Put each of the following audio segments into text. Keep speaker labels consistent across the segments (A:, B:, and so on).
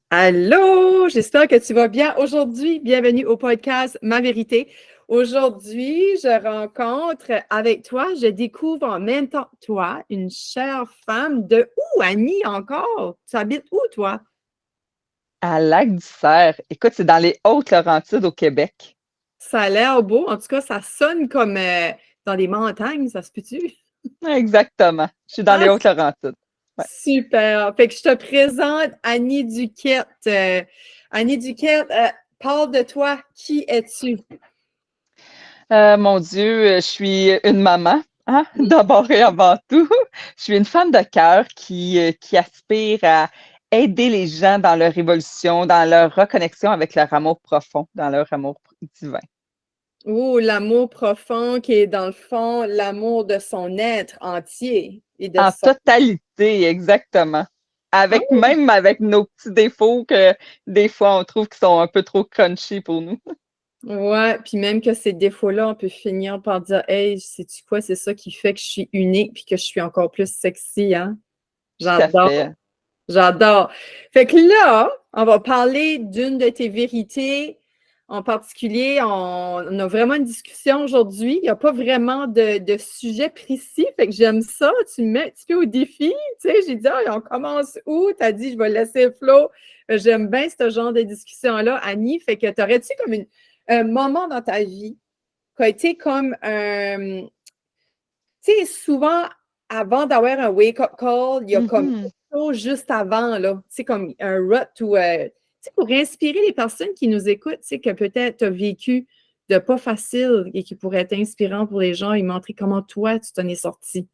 A: Allô, j'espère que tu vas bien aujourd'hui. Bienvenue au podcast Ma Vérité. Aujourd'hui, je rencontre avec toi, je découvre en même temps que toi une chère femme de où, Annie, encore? Tu habites où, toi?
B: À Lac-du-Cerf. Écoute, c'est dans les Hautes-Laurentides au Québec.
A: Ça a l'air beau. En tout cas, ça sonne comme dans des montagnes, ça se peut-tu?
B: Exactement. Je suis dans les
A: Ah,
B: Hautes-Laurentides. Ouais.
A: super. Fait que je te présente Annie Duquette. Annie Duquette, parle de toi. Qui es-tu?
B: Mon Dieu, je suis une maman, hein, d'abord et avant tout. Je suis une femme de cœur qui aspire à aider les gens dans leur évolution, dans leur reconnexion avec leur amour profond, dans leur amour divin.
A: Oh, l'amour profond qui est dans le fond l'amour de son être entier et de
B: En
A: son...
B: totalité, exactement. Avec
A: Oh,
B: même avec nos petits défauts que des fois on trouve qui sont un peu trop crunchy pour nous.
A: ouais, puis même que ces défauts-là, on peut finir par dire, hey, sais-tu quoi, c'est ça qui fait que je suis unique puis que je suis encore plus sexy, hein?
B: Tout à
A: J'adore,
B: fait.
A: j'adore. Fait que là, on va parler d'une de tes vérités en particulier. On a vraiment une discussion aujourd'hui. Il n'y a pas vraiment de sujet précis. Fait que j'aime ça. Tu me mets un petit peu au défi. Tu sais, j'ai dit, ah, on commence où? Tu as dit, je vais laisser flow. J'aime bien ce genre de discussion-là, Annie. Fait que t'aurais-tu comme un moment dans ta vie qui a été comme un. Tu sais, souvent, avant d'avoir un wake-up call, il y a comme
B: Mhm.
A: quelque chose juste avant, là. Tu sais, comme un rut ou. Tu sais, pour inspirer les personnes qui nous écoutent, tu sais, que peut-être tu as vécu de pas facile et qui pourrait être inspirant pour les gens et montrer comment toi, tu t'en es sorti.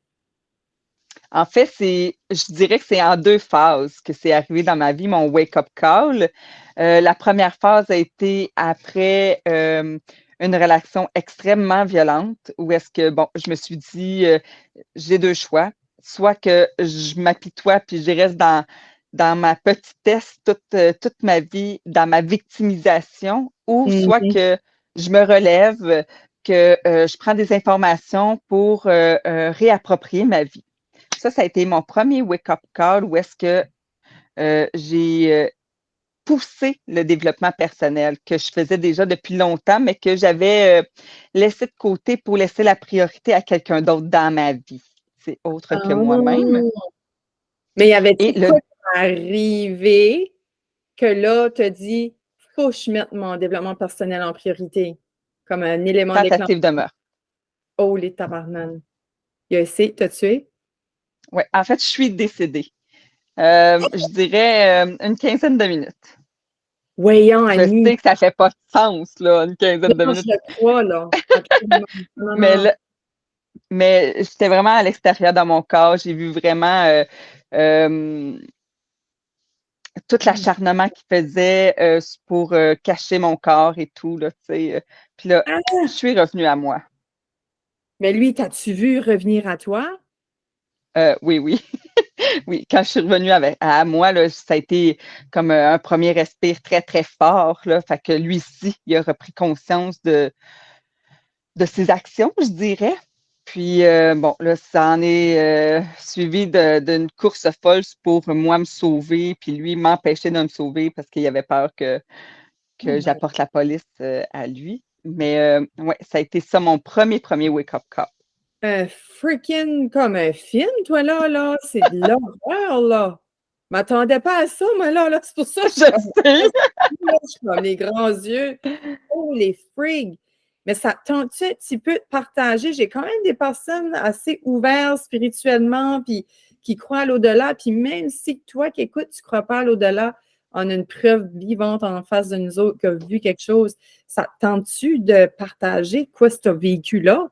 B: En fait, je dirais que c'est en deux phases que c'est arrivé dans ma vie, mon wake-up call. La première phase a été après une relation extrêmement violente où est-ce que, bon, je me suis dit, j'ai deux choix. Soit que je m'apitoie puis je reste dans ma petitesse toute ma vie, dans ma victimisation, ou soit
A: Mhm.
B: que je me relève, que je prends des informations pour réapproprier ma vie. Ça a été mon premier wake-up call où est-ce que j'ai poussé le développement personnel que je faisais déjà depuis longtemps, mais que j'avais laissé de côté pour laisser la priorité à quelqu'un d'autre dans ma vie. C'est autre que moi-même.
A: Ah. Mais y avait-tu
B: Et
A: de
B: le
A: quoi qui est arrivé que là, tu as dit, faut que je mette mon développement personnel en priorité, comme un élément déclencheur?
B: tentative de meurtre.
A: Oh, les tabarnanes. Il a essayé de te tuer?
B: Ouais, en fait, je suis décédée. Je dirais une quinzaine de minutes.
A: Voyons,
B: Je
A: Annie.
B: sais que ça fait pas de sens, là, une quinzaine de
A: Non, je
B: minutes.
A: le crois, là. Absolument. Non, non,
B: Mais
A: non.
B: là, Mais j'étais vraiment à l'extérieur de mon corps. J'ai vu vraiment euh, tout l'acharnement qu'il faisait pour cacher mon corps et tout, là, tu sais. Puis là, je
A: Ah!
B: suis revenue à moi.
A: Mais lui, t'as-tu vu revenir à toi?
B: Oui, oui. Oui, quand je suis revenue à moi, là, ça a été comme un premier respire très, très fort, là. Fait que lui aussi, il a repris conscience de ses actions, je dirais. Puis, bon, là, ça en est suivi d'une course folle pour moi me sauver, puis lui m'empêcher de me sauver parce qu'il avait peur
A: Oh
B: que
A: my.
B: j'apporte la police à lui. Mais ouais, ça a été ça mon premier wake-up call.
A: Un freaking comme un film, toi, là. C'est de l'horreur, là. Je m'attendais pas à ça, moi, là. C'est pour ça que je
B: Je
A: suis comme,
B: sais.
A: je suis comme les grands yeux. Oh, les frigs! Mais ça tente-tu un petit peu de partager? J'ai quand même des personnes assez ouvertes spirituellement, puis qui croient à l'au-delà. Puis même si toi qui écoutes, tu ne crois pas à l'au-delà, on a une preuve vivante en face de nous autres qui a vu quelque chose. Ça tente-tu de partager quoi ce véhicule-là?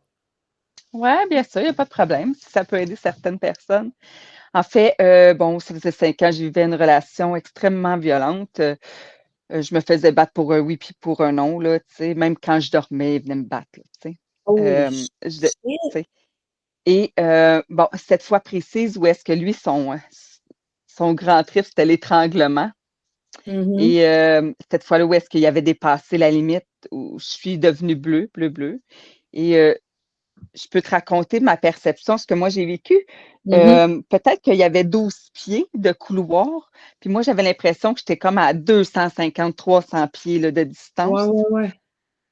B: Ouais, bien sûr, il n'y a pas de problème. Si ça peut aider certaines personnes. En fait, bon, ça faisait 5 ans, je vivais une relation extrêmement violente. Je me faisais battre pour un oui puis pour un non, là, tu sais. Même quand je dormais, ils venaient me battre, là, tu sais.
A: Holy
B: Tu
A: shit!
B: sais. Et bon, cette fois précise où est-ce que lui, son grand trip, c'était l'étranglement.
A: Mhm.
B: Et cette fois-là, où est-ce qu'il avait dépassé la limite, où je suis devenue bleue, bleue, bleue. Et je peux te raconter ma perception, ce que moi j'ai vécu.
A: Mhm.
B: Peut-être qu'il y avait 12 pieds de couloir, puis moi j'avais l'impression que j'étais comme à 250, 300 pieds là, de
A: Ouais,
B: distance.
A: ouais, ouais.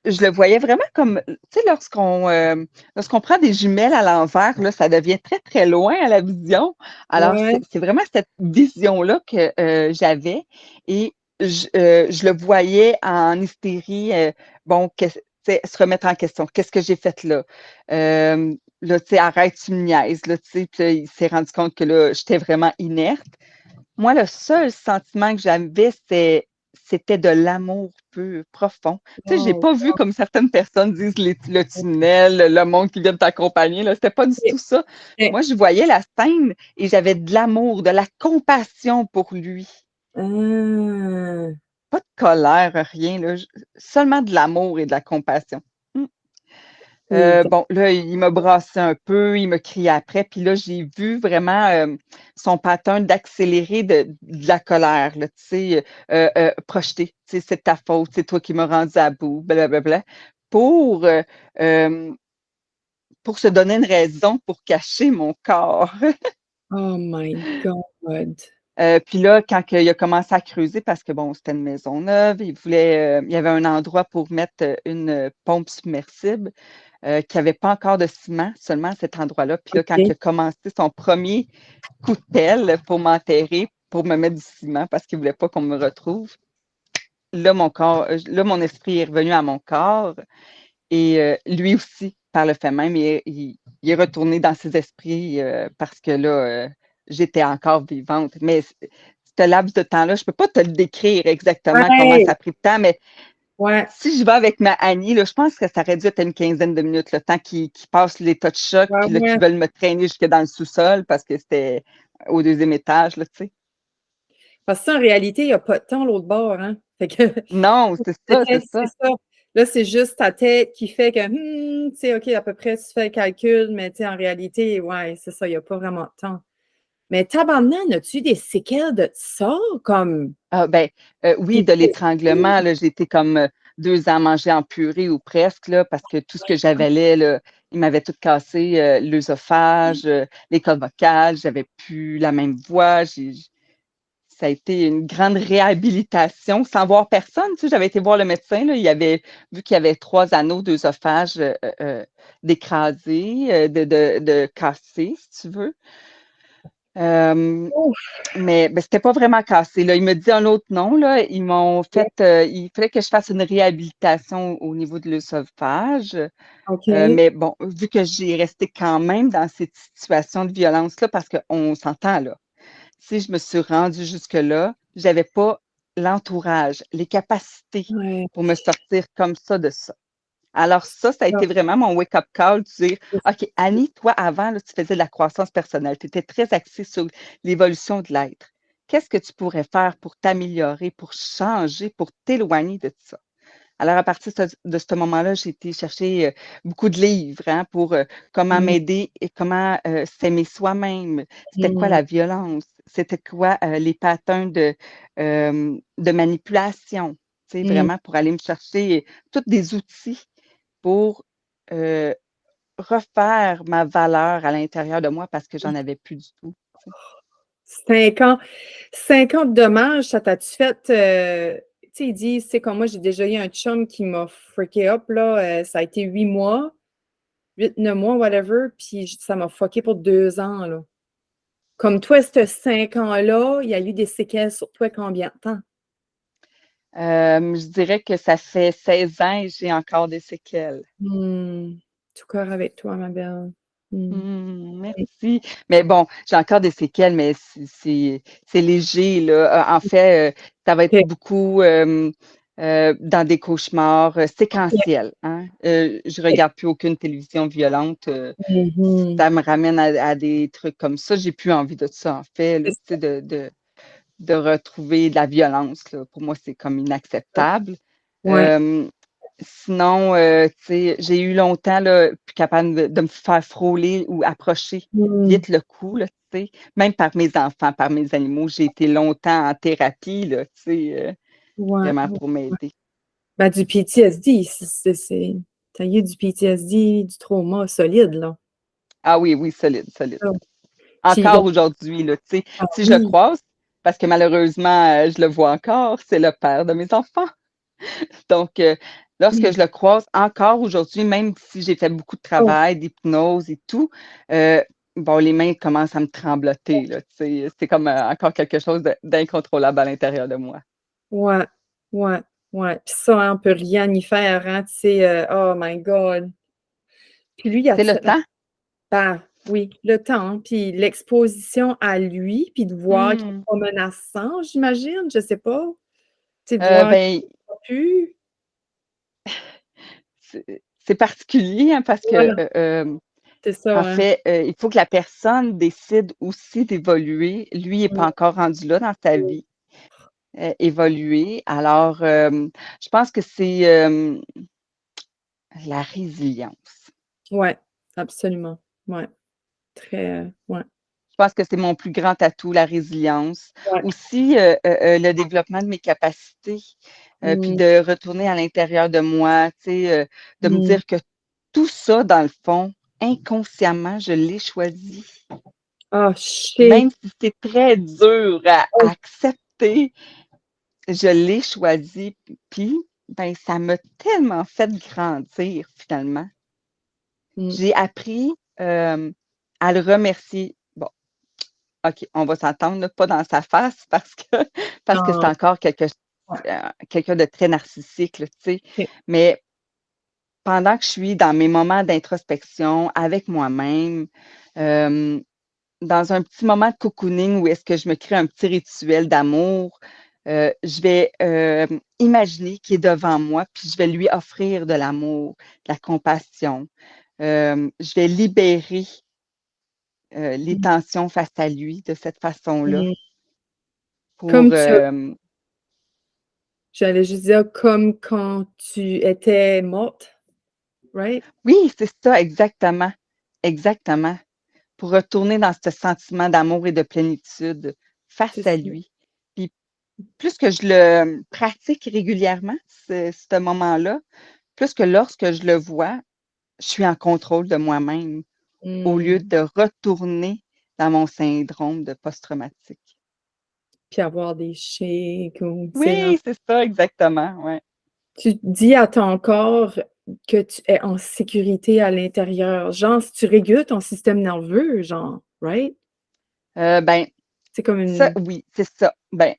B: Je le voyais vraiment comme, tu sais, lorsqu'on prend des jumelles à l'envers, là, ça devient très, très loin à la vision. Alors,
A: Ouais.
B: c'est vraiment cette vision-là que j'avais et je le voyais en hystérie, bon, tu sais, se remettre en question. Qu'est-ce que j'ai fait là? Là, tu sais, arrête, tu me niaises, là, tu sais. Puis là, il s'est rendu compte que là, j'étais vraiment inerte. Moi, le seul sentiment que j'avais, c'était de l'amour peu profond. Tu sais, j'ai
A: Wow.
B: pas vu comme certaines personnes disent le tunnel, le monde qui vient de t'accompagner. Là, c'était pas du tout ça.
A: Ok.
B: Moi, je voyais la scène et j'avais de l'amour, de la compassion pour lui.
A: Ah.
B: Pas de colère, rien, là, seulement de l'amour et de la compassion. Mm.
A: Et
B: Bon, là, il m'a brassé un peu, il m'a crié après, puis là, j'ai vu vraiment son pattern d'accélérer de la colère, là, tu sais, projeter, tu sais, c'est ta faute, c'est toi qui m'as rendu à bout, blablabla, pour, euh, euh, pour se donner une raison pour cacher mon corps.
A: oh my God.
B: Puis là, quand il a commencé à creuser, parce que bon, c'était une maison neuve, il y avait un endroit pour mettre une pompe submersible. Qui n'avait pas encore de ciment, seulement à cet endroit-là. Puis là, quand il a
A: OK.
B: commencé son premier coup de pelle pour m'enterrer, pour me mettre du ciment parce qu'il ne voulait pas qu'on me retrouve, là, mon esprit est revenu à mon corps et lui aussi, par le fait même, il est retourné dans ses esprits parce que là, j'étais encore vivante. Mais ce laps de temps-là, je ne peux pas te le décrire exactement comment ça
A: Ouais.
B: a pris de temps, mais
A: Ouais.
B: si je vais avec ma Annie, là, je pense que ça aurait dû être une quinzaine de minutes, le temps qu'ils passent l'état de choc,
A: Ouais,
B: puis là,
A: ouais.
B: qu'ils veulent me traîner jusque dans le sous-sol parce que c'était au deuxième étage, là, tu sais.
A: Parce que ça, en réalité, il n'y a pas de temps l'autre bord, hein. Fait que
B: Non, c'est ça, c'est
A: c'est
B: ça.
A: ça. Là, c'est juste ta tête qui fait que, tu sais, OK, à peu près, tu fais le calcul, mais tu sais, en réalité, ouais, c'est ça, il n'y a pas vraiment de temps. Mais tabarnak, as-tu des séquelles de ça? Comme,
B: Ah, ben, oui, de l'étranglement, là, j'ai été comme 2 ans à manger en purée ou presque, là, parce que tout ce que j'avalais, là, il m'avait tout cassé, l'œsophage, les cordes vocales, j'avais plus la même voix, ça a été une grande réhabilitation sans voir personne. Tu sais, j'avais été voir le médecin, là, il avait vu qu'il y avait 3 anneaux d'œsophage d'écrasés, de cassés, si tu veux. Euh,
A: ouf,
B: mais ben, c'était pas vraiment cassé. Là. Il me dit un autre nom. Là. Ils m'ont fait, il fallait que je fasse une réhabilitation au niveau de l'œsophage.
A: OK.
B: Mais bon, vu que j'ai resté quand même dans cette situation de violence-là, parce qu'on s'entend là. Si je me suis rendue jusque-là, j'avais pas l'entourage, les capacités
A: Ouais,
B: pour me sortir comme ça de ça. Alors ça a
A: ça,
B: été vraiment mon wake-up call, de dire,
A: c'est
B: OK, Annie, toi, avant, là, tu faisais de la croissance personnelle, tu étais très axée sur l'évolution de l'être. Qu'est-ce que tu pourrais faire pour t'améliorer, pour changer, pour t'éloigner de ça? Alors, à partir de ce moment-là, j'ai été chercher beaucoup de livres hein, pour comment
A: mm,
B: m'aider et comment s'aimer soi-même. C'était quoi
A: mm,
B: la violence? C'était quoi les patterns de manipulation? Tu sais,
A: mm.
B: vraiment pour aller me chercher tous des outils pour euh, refaire ma valeur à l'intérieur de moi parce que j'en avais plus du tout. Tu sais.
A: 5 ans. 5 ans de dommages, ça t'a-tu fait. Tu sais, ils disent, c'est comme moi, j'ai déjà eu un chum qui m'a freaké up, là. Ça a été 8 mois, 8, 9 mois, whatever, puis ça m'a fucké pour 2 ans, là. Comme toi, ces 5 ans-là, il y a eu des séquelles sur toi combien de temps?
B: Je dirais que ça fait 16 ans et j'ai encore des séquelles.
A: Tout cœur avec toi, ma belle. Hmm.
B: Merci. Mais bon, j'ai encore des séquelles, mais c'est léger, là. En fait, ça va être
A: OK.
B: beaucoup dans des cauchemars séquentiels, hein. Je regarde plus aucune télévision violente.
A: Mhm.
B: Ça me ramène à des trucs comme ça. J'ai plus envie de ça, en fait, là,
A: C'est
B: tu sais, de retrouver de la violence, là. Pour moi, c'est comme
A: ça.
B: inacceptable.
A: Ouais.
B: Euh, Sinon, tu sais, j'ai eu longtemps là, plus capable de me faire frôler ou approcher
A: Hmm.
B: vite le cou, là, tu sais, même par mes enfants, par mes animaux. J'ai été longtemps en thérapie, là, tu sais,
A: Ouais.
B: vraiment
A: Ouais.
B: pour m'aider.
A: Ben, du PTSD, c'est t'as eu du PTSD, du trauma solide, là.
B: Ah oui, oui, solide, solide.
A: Ça. Puis,
B: Encore aujourd'hui, là, tu sais,
A: ah
B: si je le
A: oui,
B: croise, parce que malheureusement, je le vois encore, c'est le père de mes enfants. Donc, lorsque
A: oui.
B: je le croise encore aujourd'hui, même si j'ai fait beaucoup de
A: Oh,
B: travail, d'hypnose et tout, euh, bon, les mains commencent à me trembloter, là, tu sais, c'est comme encore quelque chose d'incontrôlable à l'intérieur de moi.
A: ouais, ouais, ouais. Puis ça, hein, on peut rien y faire, hein, tu sais, oh my God. Puis lui, il a
B: C'est le temps.
A: ben, oui, le temps, hein, puis l'exposition à lui, puis de voir qu'il
B: Hmm.
A: est pas menaçant, j'imagine, je sais pas. Tu sais, de voir qu'il
B: Ben,
A: a pu.
B: c'est particulier hein, parce que,
A: Voilà, c'est ça,
B: en
A: hein.
B: fait, il faut que la personne décide aussi d'évoluer. Lui n'est pas
A: Mmh,
B: encore rendu là dans sa
A: mmh.
B: vie, évoluer. Alors, je pense que c'est la résilience.
A: Ouais, absolument. Ouais, très, ouais,
B: Je pense que c'est mon plus grand atout, la résilience.
A: ouais.
B: Aussi, le développement de mes capacités, puis
A: Mmh,
B: de retourner à l'intérieur de moi, tu sais, de me
A: mmh.
B: dire que tout ça, dans le fond, inconsciemment, je l'ai choisi.
A: Ah, shit!
B: Même si c'est très dur à
A: Oh,
B: accepter, je l'ai choisi. Puis, ben, ça m'a tellement fait grandir, finalement.
A: mmh.
B: J'ai appris à le remercier. Bon, OK, on va s'entendre, là, pas dans sa face parce que c'est
A: Ah,
B: encore
A: ouais,
B: quelqu'un de très narcissique, là, tu sais.
A: OK.
B: Mais pendant que je suis dans mes moments d'introspection avec moi-même, euh, dans un petit moment de cocooning où est-ce que je me crée un petit rituel d'amour, je vais imaginer qu'il est devant moi, puis je vais lui offrir de l'amour, de la compassion. Je vais libérer les
A: Mmh,
B: tensions face à lui de cette façon-là
A: mmh. Comme
B: pour
A: tu J'allais juste dire comme quand tu étais morte, right?
B: oui, c'est ça, exactement. Exactement. Pour retourner dans ce sentiment d'amour et de plénitude
A: C'est
B: face à
A: ça.
B: lui. Puis plus que je le pratique régulièrement, ce moment-là, plus que lorsque je le vois, je suis en contrôle de moi-même au lieu
A: Mmh.
B: de retourner dans mon syndrome de post-traumatique.
A: Puis avoir des shakes ou tu sais, là,
B: Oui, c'est ça, exactement, ouais.
A: tu dis à ton corps que tu es en sécurité à l'intérieur. Genre, si tu régules ton système nerveux, genre, right?
B: Ben,
A: C'est comme
B: ça,
A: une
B: oui, c'est ça. Ben,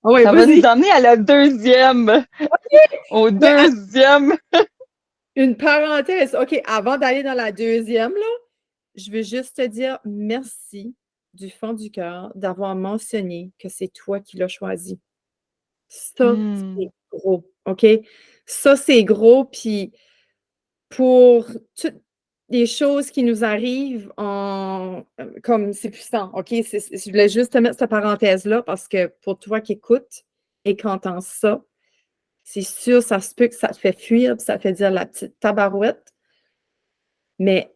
A: ah ouais,
B: ça va nous
A: vas-y!
B: emmener à la deuxième, au
A: Mais att
B: deuxième.
A: une parenthèse, OK, avant d'aller dans la deuxième là, je veux juste te dire merci du fond du cœur d'avoir mentionné que c'est toi qui l'as choisi. Ça,
B: Hmm.
A: c'est gros, OK? Ça, c'est gros, puis pour toutes les choses qui nous arrivent en comme c'est puissant, OK? Je voulais juste te mettre cette parenthèse-là parce que pour toi qui écoutes et qui entends ça, c'est sûr, ça se peut que ça te fait fuir, puis ça te fait dire la petite tabarouette, mais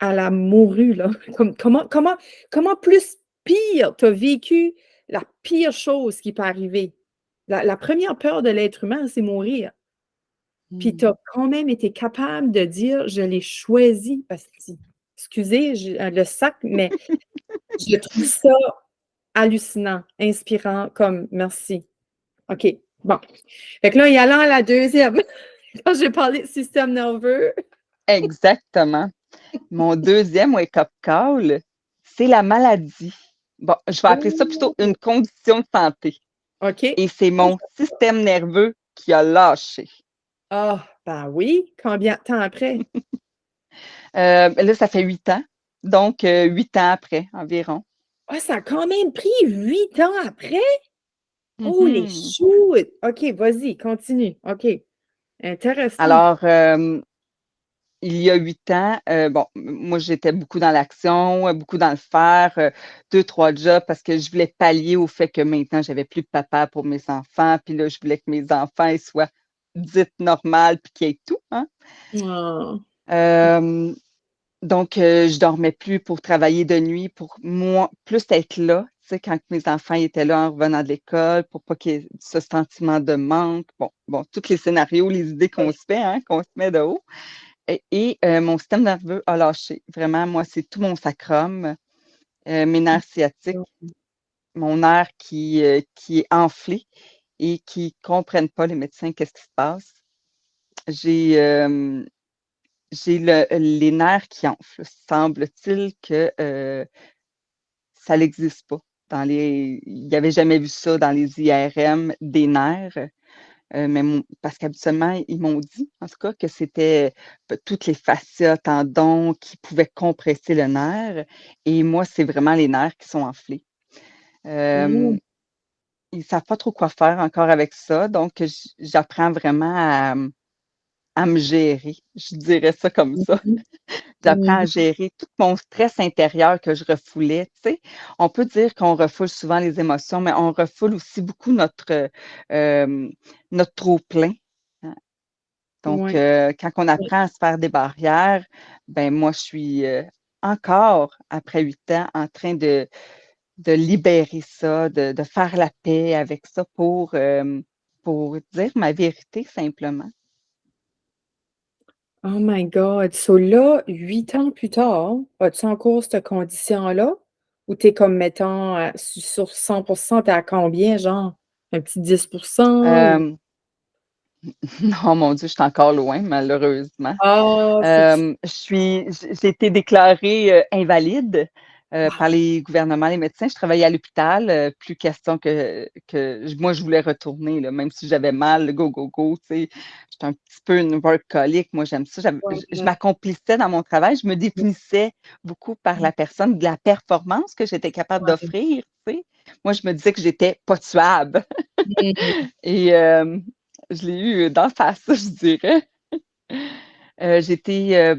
A: elle a mouru, là. Comment plus pire tu as vécu la pire chose qui peut arriver? La première peur de l'être humain, c'est mourir. Puis tu
B: Hmm.
A: as quand même été capable de dire: «Je l'ai choisi», parce que excusez le sac, mais je trouve ça hallucinant, inspirant, comme merci. OK, bon. Fait que là, y allant à la deuxième, quand j'ai parlé de système nerveux.
B: Exactement. Mon deuxième wake-up call, c'est la maladie. Bon, je vais appeler ça plutôt
A: Oh!
B: une condition de santé.
A: OK.
B: Et c'est mon système nerveux qui a lâché.
A: Ah, ben oui. Combien de temps après?
B: Là, ça fait 8 ans. Donc, 8 ans après environ.
A: Ah, ça a quand même pris 8 ans après? Holy
B: Mhm.
A: shoot! OK, vas-y, continue. OK, intéressant.
B: Alors, il y a 8 ans, bon, moi, j'étais beaucoup dans l'action, beaucoup dans le faire, deux, trois jobs parce que je voulais pallier au fait que maintenant, j'avais plus de papa pour mes enfants. Puis là, je voulais que mes enfants ils soient dites normales puis qu'il y ait tout, hein.
A: Ah,
B: Donc, je dormais plus pour travailler de nuit, pour moi, plus être là, tu sais, quand mes enfants étaient là en revenant de l'école, pour pas qu'il y ait ce sentiment de manque. Bon, tous les scénarios, les idées qu'on se fait, hein, qu'on se met de haut. Mon système nerveux a lâché. Vraiment, moi, c'est tout mon sacrum, mes nerfs sciatiques, mon nerf qui est enflé et qui ne comprennent pas les médecins qu'est-ce qui se passe. J'ai les nerfs qui enflent. Semble-t-il que ça n'existe pas. Il n'y avait jamais vu ça dans les IRM des nerfs. Parce qu'habituellement, ils m'ont dit, en tout cas, que c'était toutes les fascias, tendons qui pouvaient compresser le nerf. Et moi, c'est vraiment les nerfs qui sont enflés.
A: Mm.
B: Ils ne savent pas trop quoi faire encore avec ça. Donc, j'apprends vraiment à me gérer. Je dirais ça comme ça. J'apprends à gérer tout mon stress intérieur que je refoulais. Tu sais, on peut dire qu'on refoule souvent les émotions, mais on refoule aussi beaucoup notre trop-plein. Hein. Donc,
A: Oui.
B: quand on apprend à se faire des barrières, ben moi, je suis encore, après 8 ans, en train de libérer ça, de faire la paix avec ça pour dire ma vérité simplement.
A: Oh my God. So là, 8 ans plus tard, as-tu encore cette condition-là? Ou t'es comme, mettons, sur 100%, t'es à combien, genre? Un petit 10%?
B: Euh, non, mon Dieu, je suis encore loin, malheureusement.
A: Ah, c'est que...
B: J'ai été déclarée invalide par les gouvernements, les médecins. Je travaillais à l'hôpital. Plus question moi, je voulais retourner, là, même si j'avais mal, go, go, go. Tu sais, j'étais un petit peu une workaholic. Moi, j'aime ça. Je m'accomplissais dans mon travail. Je me définissais beaucoup par la personne, de la performance que j'étais capable d'offrir. Tu sais. Moi, je me disais que j'étais pas tuable. Et je l'ai eu d'en face, je dirais. J'étais,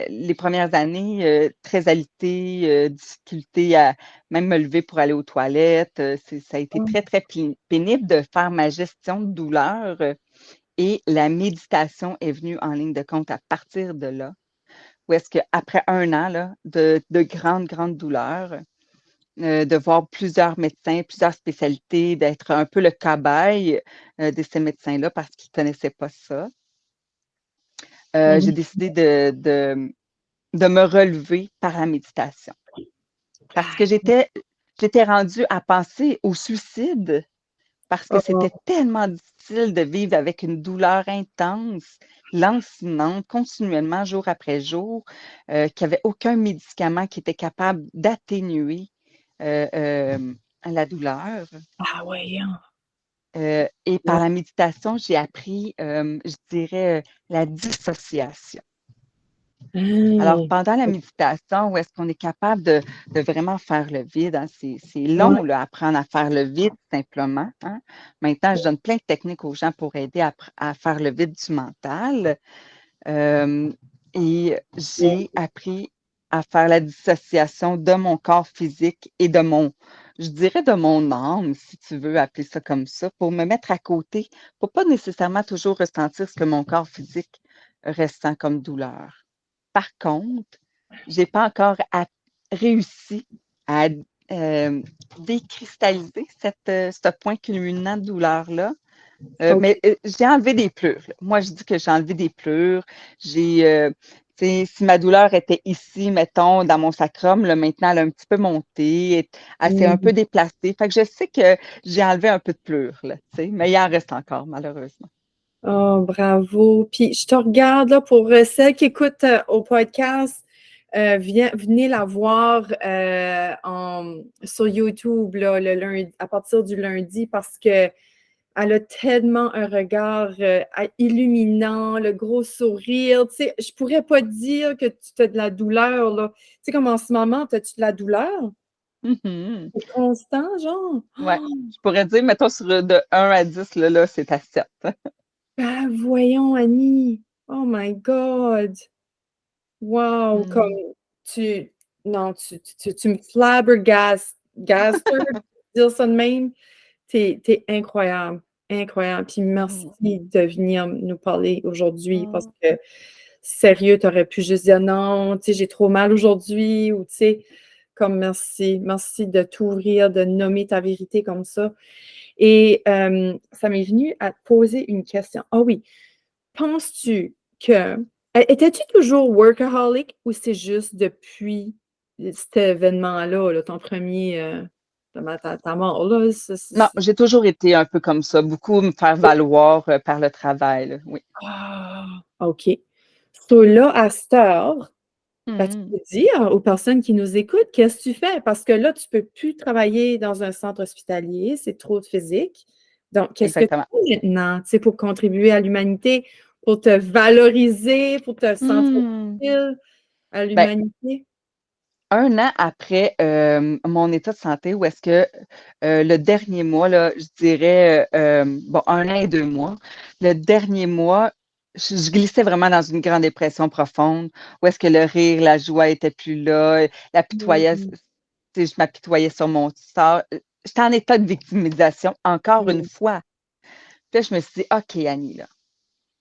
B: les premières années, très alitée, difficulté à même me lever pour aller aux toilettes. Ça a été très, très pénible de faire ma gestion de douleur et la méditation est venue en ligne de compte à partir de là. Où est-ce qu'après 1 an là, de grandes, grandes douleurs, de voir plusieurs médecins, plusieurs spécialités, d'être un peu le cobaye de ces médecins-là parce qu'ils ne connaissaient pas ça. J'ai décidé de me relever par la méditation. Parce que j'étais rendue à penser au suicide parce que c'était tellement difficile de vivre avec une douleur intense, lancinante, continuellement, jour après jour, qu'il n'y avait aucun médicament qui était capable d'atténuer la douleur.
A: Ah ouais, hein.
B: Et par la méditation, j'ai appris, je dirais, la dissociation. Alors, pendant la méditation, où est-ce qu'on est capable de vraiment faire le vide? Hein? C'est long, là, apprendre à faire le vide, simplement. Hein? Maintenant, je donne plein de techniques aux gens pour aider à faire le vide du mental. Et j'ai appris à faire la dissociation de mon corps physique et je dirais de mon âme, si tu veux appeler ça comme ça, pour me mettre à côté, pour pas nécessairement toujours ressentir ce que mon corps physique ressent comme douleur. Par contre, je n'ai pas encore réussi à décristalliser ce point culminant de douleur-là. Mais j'ai enlevé des pleurs. Là. Moi, je dis que j'ai enlevé des pleurs. Si ma douleur était ici, mettons, dans mon sacrum, là, maintenant, elle a un petit peu monté. Elle s'est un peu déplacée. Fait que je sais que j'ai enlevé un peu de pleurs, là, mais il en reste encore, malheureusement.
A: Oh, bravo. Puis je te regarde là pour celles qui écoutent au podcast, venez la voir sur YouTube là, le lundi, à partir du lundi parce que elle a tellement un regard illuminant, le gros sourire. Tu sais, je pourrais pas dire que tu as de la douleur, là. Tu sais, comme en ce moment, as-tu de la douleur?
B: Mm-hmm.
A: C'est constant, genre?
B: Ouais. Je pourrais dire, mettons, de 1 à 10, là c'est à 7.
A: Ah, voyons, Annie. Oh my God. Wow, comme non, tu me flabbergastes, dire ça de même. T'es incroyable, incroyable. Puis merci de venir nous parler aujourd'hui parce que, sérieux, tu aurais pu juste dire non, tu sais, j'ai trop mal aujourd'hui ou tu sais, comme merci. Merci de t'ouvrir, de nommer ta vérité comme ça. Et ça m'est venu à te poser une question. Ah oui, penses-tu que... Étais-tu toujours workaholic ou c'est juste depuis cet événement-là, là, ton premier... ta mort, là?
B: Non, j'ai toujours été un peu comme ça, beaucoup me faire valoir par le travail, là, oui.
A: Ah, OK. So là, à cette heure, ben, tu
B: Mhm.
A: peux dire aux personnes qui nous écoutent, qu'est-ce que tu fais? Parce que là, tu ne peux plus travailler dans un centre hospitalier, c'est trop de physique. Donc, qu'est-ce que tu
B: Exactement.
A: fais maintenant, tu sais, pour contribuer à l'humanité, pour te valoriser, pour te sentir
B: Hmm.
A: utile à
B: Ben,
A: l'humanité?
B: 1 an après mon état de santé, où est-ce que le dernier mois, là, je dirais, bon, 1 an et 2 mois, le dernier mois, je glissais vraiment dans une grande dépression profonde, où est-ce que le rire, la joie était plus là,
A: Mmh,
B: je m'apitoyais sur mon sort. J'étais en état de victimisation, encore une
A: mmh,
B: fois. Puis là, je me suis dit, OK, Annie, là,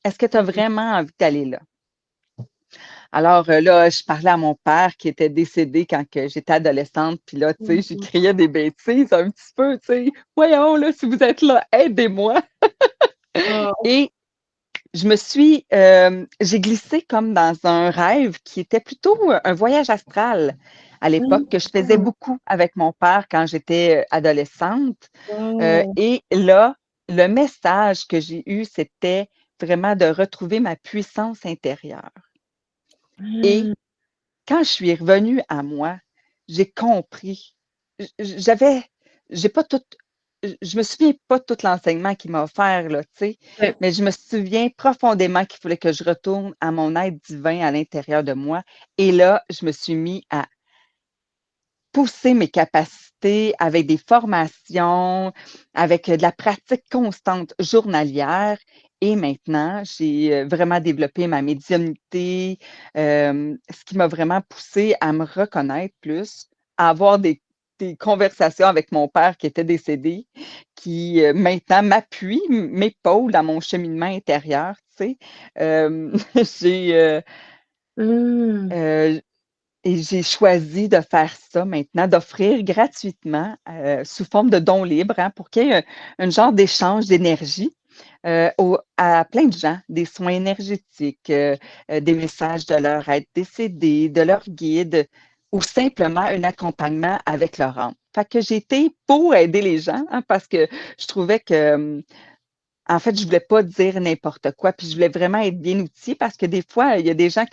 B: est-ce que tu as
A: mmh,
B: vraiment envie d'aller là? Alors là, je parlais à mon père qui était décédé quand que j'étais adolescente, puis là, tu sais, j'y
A: mmh.
B: criais des bêtises un petit peu, tu sais. Voyons, là, si vous êtes là, aidez-moi.
A: Ah,
B: Et j'ai glissé comme dans un rêve qui était plutôt un voyage astral à l'époque que je faisais
A: ah,
B: beaucoup avec mon père quand j'étais adolescente.
A: wow!
B: Et là, le message que j'ai eu, c'était vraiment de retrouver ma puissance intérieure. Et
A: Ah,
B: quand je suis revenue à moi, j'ai compris. J'avais, j'ai pas tout, je me souviens pas de tout l'enseignement qu'il m'a offert, là, tu sais,
A: ouais.
B: mais je me souviens profondément qu'il fallait que je retourne à mon être divin à l'intérieur de moi. Et là, je me suis mis à pousser mes capacités avec des formations, avec de la pratique constante journalière. Et maintenant, j'ai vraiment développé ma médiumnité, ce qui m'a vraiment poussé à me reconnaître plus, à avoir des conversations avec mon père qui était décédé, qui maintenant m'appuie, m'épaule dans mon cheminement intérieur. Tu sais. J'ai
A: Mmh.
B: euh, et j'ai choisi de faire ça maintenant, d'offrir gratuitement, sous forme de dons libres, hein, pour qu'il y ait un genre d'échange d'énergie, à plein de gens, des soins énergétiques, des messages de leur être décédé, de leur guide ou simplement un accompagnement avec leur âme. Fait que j'ai été pour aider les gens, hein, parce que je trouvais que, en fait, je voulais pas dire n'importe quoi, puis je voulais vraiment être bien outillée parce que des fois, il y a des gens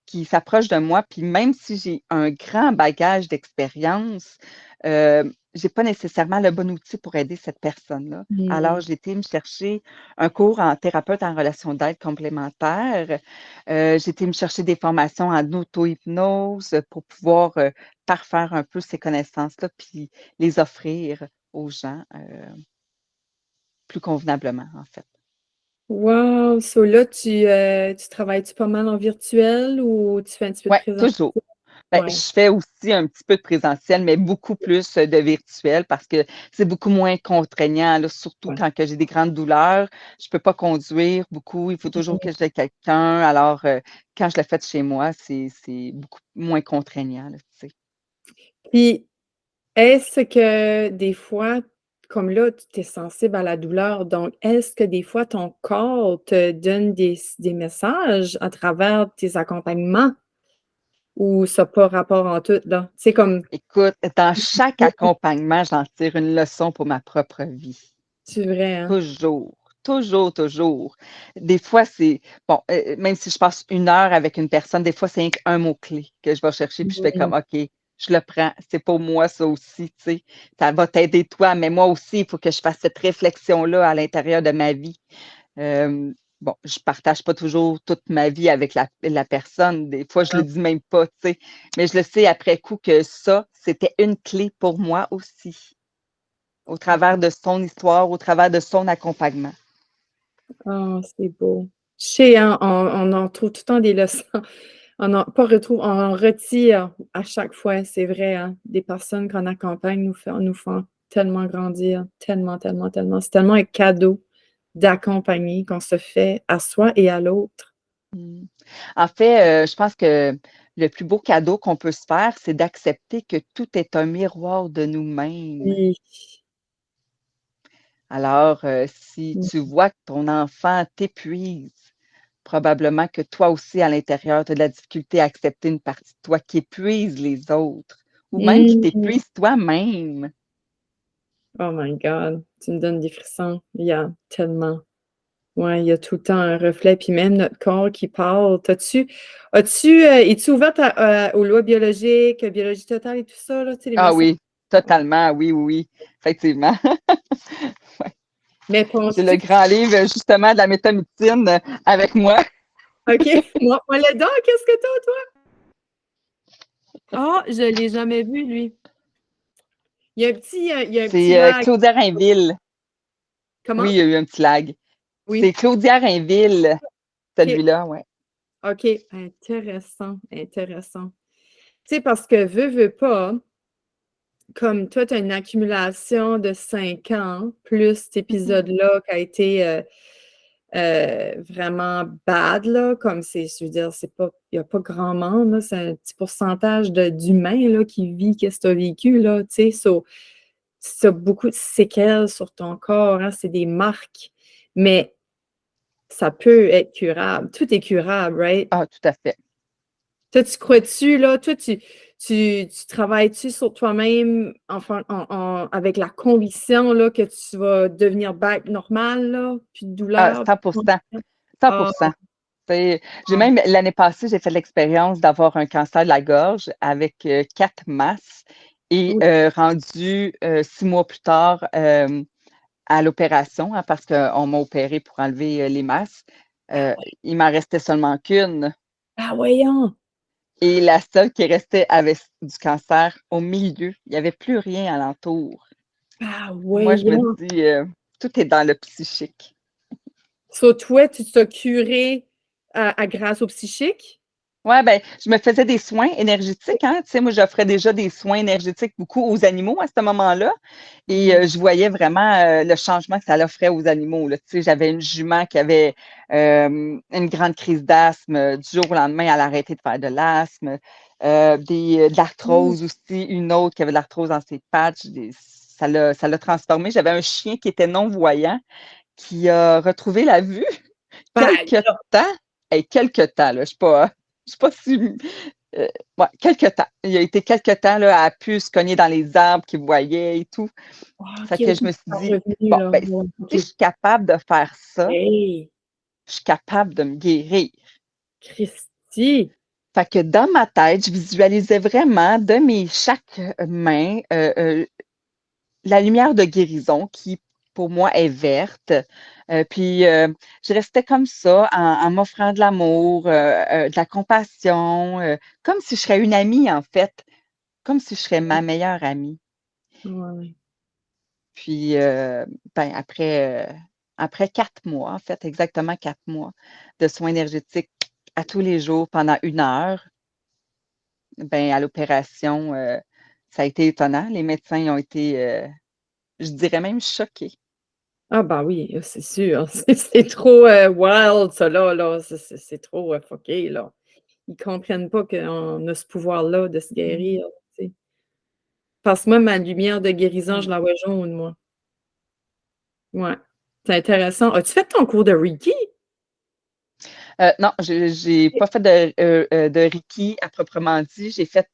B: qui s'approchent de moi, puis même si j'ai un grand bagage d'expérience, j'ai pas nécessairement le bon outil pour aider cette personne-là. Alors,
A: Mmh.
B: j'ai été me chercher un cours en thérapeute en relation d'aide complémentaire. J'ai été me chercher des formations en auto-hypnose pour pouvoir parfaire un peu ces connaissances-là, puis les offrir aux gens plus convenablement, en fait.
A: Wow! So là, tu travailles-tu pas mal en virtuel ou tu fais un petit peu de
B: Oui,
A: présentiel?
B: toujours. Ben, je
A: Ouais,
B: fais aussi un petit peu de présentiel, mais beaucoup plus de virtuel parce que c'est beaucoup moins contraignant, là, surtout
A: ouais.
B: quand que j'ai des grandes douleurs. Je peux pas conduire beaucoup, il faut toujours que j'ai quelqu'un. Alors, quand je le fais de chez moi, c'est beaucoup moins contraignant, là, tu sais.
A: Puis, est-ce que des fois, comme là, tu es sensible à la douleur, donc est-ce que des fois ton corps te donne des messages à travers tes accompagnements ou ça n'a pas rapport en tout, là? C'est comme,
B: Écoute, dans chaque accompagnement, j'en tire une leçon pour ma propre vie.
A: c'est vrai, hein?
B: Toujours, toujours, toujours. Des fois, c'est bon, même si je passe 1 heure avec une personne, des fois, c'est rien qu'un mot-clé que je vais chercher, puis je fais
A: Mmh.
B: comme OK, je le prends, c'est pour moi, ça aussi, tu sais. Ça va t'aider toi, mais moi aussi, il faut que je fasse cette réflexion-là à l'intérieur de ma vie. Bon, je partage pas toujours toute ma vie avec la personne. Des fois, je le
A: Ah,
B: dis même pas, tu sais. Mais je le sais après coup que ça, c'était une clé pour moi aussi, au travers de son histoire, au travers de son accompagnement.
A: ah, c'est beau. Je sais, hein, on en trouve tout le temps des leçons. On en pas retrouve, on en retire à chaque fois, c'est vrai, hein. Des personnes qu'on accompagne nous font tellement grandir, tellement, tellement, tellement. C'est tellement un cadeau d'accompagner qu'on se fait à soi et à l'autre.
B: Mmh. En fait, je pense que le plus beau cadeau qu'on peut se faire, c'est d'accepter que tout est un miroir de nous-mêmes.
A: Oui.
B: Alors, si tu vois que ton enfant t'épuise, probablement que toi aussi, à l'intérieur, tu as de la difficulté à accepter une partie de toi qui épuise les autres ou même qui
A: Mm.
B: t'épuise toi-même.
A: Oh my God, tu me donnes des frissons. Il y a tellement. Ouais, il y a tout le temps un reflet, puis même notre corps qui parle. Es-tu ouverte aux lois biologiques, biologie totale et tout ça, là, tu sais, les
B: Ah
A: messages?
B: oui, totalement, oui, oui, oui, effectivement. Ouais.
A: Mais
B: J'ai le
A: penses-tu que...
B: grand livre, justement, de la métamycine avec moi.
A: OK, moi là-dedans, qu'est-ce que t'as, toi? Ah, je l'ai jamais vu, lui. Il y a un petit
B: C'est
A: lag.
B: Claudia Rainville. Oui,
A: Comment?
B: il y a eu un petit lag. C'est
A: Oui.
B: Claudia Rainville,
A: OK.
B: celui-là, ouais.
A: OK. Intéressant. Intéressant. Tu sais, parce que veux pas, comme toi, tu as une accumulation de 5 ans, plus cet épisode-là qui a été vraiment bad, là, comme c'est, je veux dire, c'est pas, il n'y a pas grand monde, là, c'est un petit pourcentage d'humains là, qui vit ce que tu as vécu, là, tu sais, ça a beaucoup de séquelles sur ton corps, hein, c'est des marques, mais ça peut être curable. Tout est curable, right?
B: Ah, tout à fait.
A: Toi, tu crois-tu, là? Toi, tu travailles-tu sur toi-même avec la conviction là, que tu vas devenir back normal, là? Plus de
B: Ah,
A: douleur?
B: 100%.
A: Ah,
B: 100%. J'ai
A: ah,
B: même, l'année passée, j'ai fait l'expérience d'avoir un cancer de la gorge avec 4 masses et
A: oui.
B: rendu 6 mois plus tard à l'opération, hein, parce qu'on m'a opéré pour enlever les masses.
A: Ah,
B: euh,
A: ouais.
B: il m'en restait seulement qu'une.
A: Ah, voyons.
B: Et la seule qui restait avait du cancer au milieu. Il n'y avait plus rien alentour.
A: Ah,
B: Moi, je me
A: voyons.
B: dis, tout est dans le psychique.
A: So, toi, tu t'as curé grâce au psychique?
B: Ouais, ben, je me faisais des soins énergétiques, hein. Tu sais, moi, j'offrais déjà des soins énergétiques beaucoup aux animaux à ce moment-là. Et
A: Mm.
B: je voyais vraiment le changement que ça offrait aux animaux, là. Tu sais, j'avais une jument qui avait une grande crise d'asthme. Du jour au lendemain, elle a arrêté de faire de l'asthme. De
A: Mm.
B: l'arthrose aussi, une autre qui avait de l'arthrose dans ses pattes. Ça l'a transformé. J'avais un chien qui était non-voyant, qui a retrouvé la vue
A: Ben,
B: quelque temps. Et quelque temps, là, je suis pas si. Ouais, quelque temps. Il a été quelque temps là, à pu se cogner dans les arbres qu'il voyait et tout.
A: OK,
B: Fait que
A: OK,
B: je me
A: tu
B: suis
A: es
B: dit,
A: revenu,
B: bon,
A: là.
B: ben,
A: Ouais, OK.
B: si je suis capable de faire ça,
A: Hey,
B: je suis capable de me guérir.
A: Christy.
B: Fait que dans ma tête, je visualisais vraiment de mes chaque main la lumière de guérison qui, pour moi, est verte. Puis, je restais comme ça en m'offrant de l'amour, de la compassion, comme si je serais une amie, en fait, comme si je serais ma meilleure amie.
A: Ouais.
B: Puis, ben, après 4 mois, en fait, exactement 4 mois de soins énergétiques à tous les jours pendant 1 heure, ben, à l'opération, ça a été étonnant. Les médecins ont été, je dirais même choqués.
A: Ah bah oui, c'est sûr. C'est trop wild, ça là. C'est trop fucké, là. Ils comprennent pas qu'on a ce pouvoir-là de se
B: Mm.
A: guérir, tu sais. Parce que moi, ma lumière de guérison, je
B: Mm.
A: la vois jaune, moi. Ouais. C'est intéressant. As-tu fait ton cours de Reiki?
B: Non, j'ai pas fait de Reiki à proprement dit. J'ai fait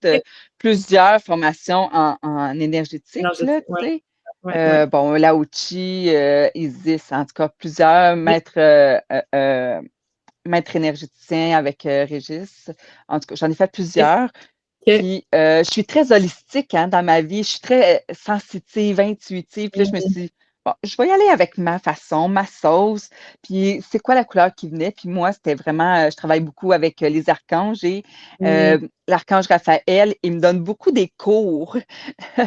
B: plusieurs formations en
A: Non,
B: énergétique,
A: je
B: là,
A: sais.
B: tu
A: Ouais,
B: sais.
A: ouais.
B: Bon, Lao-Chi, Isis, en tout cas, plusieurs maîtres énergéticiens avec Régis. En tout cas, j'en ai fait
A: OK.
B: plusieurs.
A: OK.
B: Puis, je suis très holistique hein, dans ma vie. Je suis très sensitive, intuitive. Puis là, je me
A: Mhm.
B: suis dit, bon, je vais y aller avec ma façon, ma sauce. Puis, c'est quoi la couleur qui venait? Puis moi, c'était vraiment, je travaille beaucoup avec les archanges et
A: Mm.
B: l'archange Raphaël, il me donne beaucoup des cours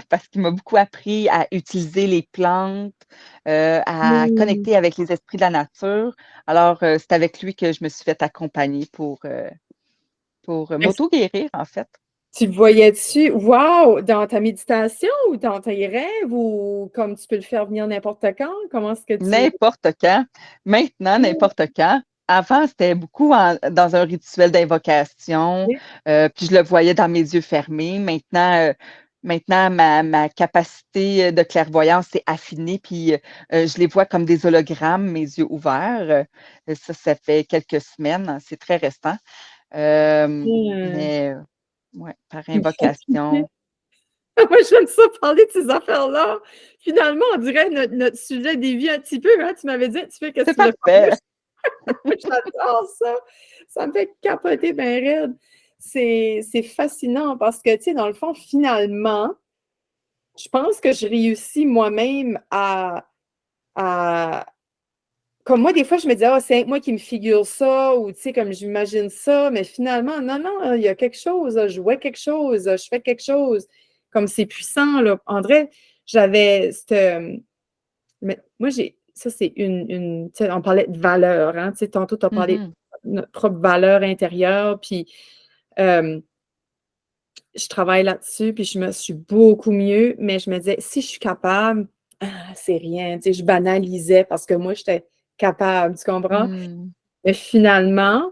B: parce qu'il m'a beaucoup appris à utiliser les plantes, à
A: Mm.
B: connecter avec les esprits de la nature. Alors, c'est avec lui que je me suis fait accompagner pour
A: Est-ce que
B: m'auto-guérir, en fait.
A: tu le voyais-tu, wow, dans ta méditation ou dans tes rêves ou comme tu peux le faire venir n'importe quand? Comment est-ce que tu...
B: N'importe quand, maintenant,
A: Mm.
B: n'importe quand, avant, c'était beaucoup dans un rituel d'invocation,
A: Oui.
B: puis je le voyais dans mes yeux fermés. Maintenant, ma capacité de clairvoyance s'est affinée, puis je les vois comme des hologrammes, mes yeux ouverts. Ça fait quelques semaines, hein, c'est très récent.
A: Hmm.
B: Mais ouais, par invocation.
A: Moi, j'aime ça parler de ces affaires-là. Finalement, on dirait notre sujet dévie un petit peu. Hein? Tu m'avais dit un petit peu qu'est-ce
B: C'est
A: que tu voulais parler.
B: parfait.
A: J'adore ça. Ça me fait capoter bien raide. C'est fascinant parce que, tu sais, dans le fond, finalement, je pense que je réussis moi-même à... Comme moi, des fois, je me dis, ah, c'est moi qui me figure ça, ou tu sais, comme j'imagine ça, mais finalement, non, non, il y a quelque chose, je vois quelque chose, je fais quelque chose. Comme c'est puissant, là. André, j'avais mais moi, ça, c'est tu sais, on parlait de valeur, hein, tu sais, tantôt, tu as parlé
B: Mhm.
A: de notre propre valeur intérieure, puis euh, je travaille là-dessus, puis je me suis beaucoup mieux, mais je me disais, si je suis capable, c'est rien, tu sais, je banalisais parce que moi, j'étais capable, tu comprends?
B: Hmm.
A: Mais finalement,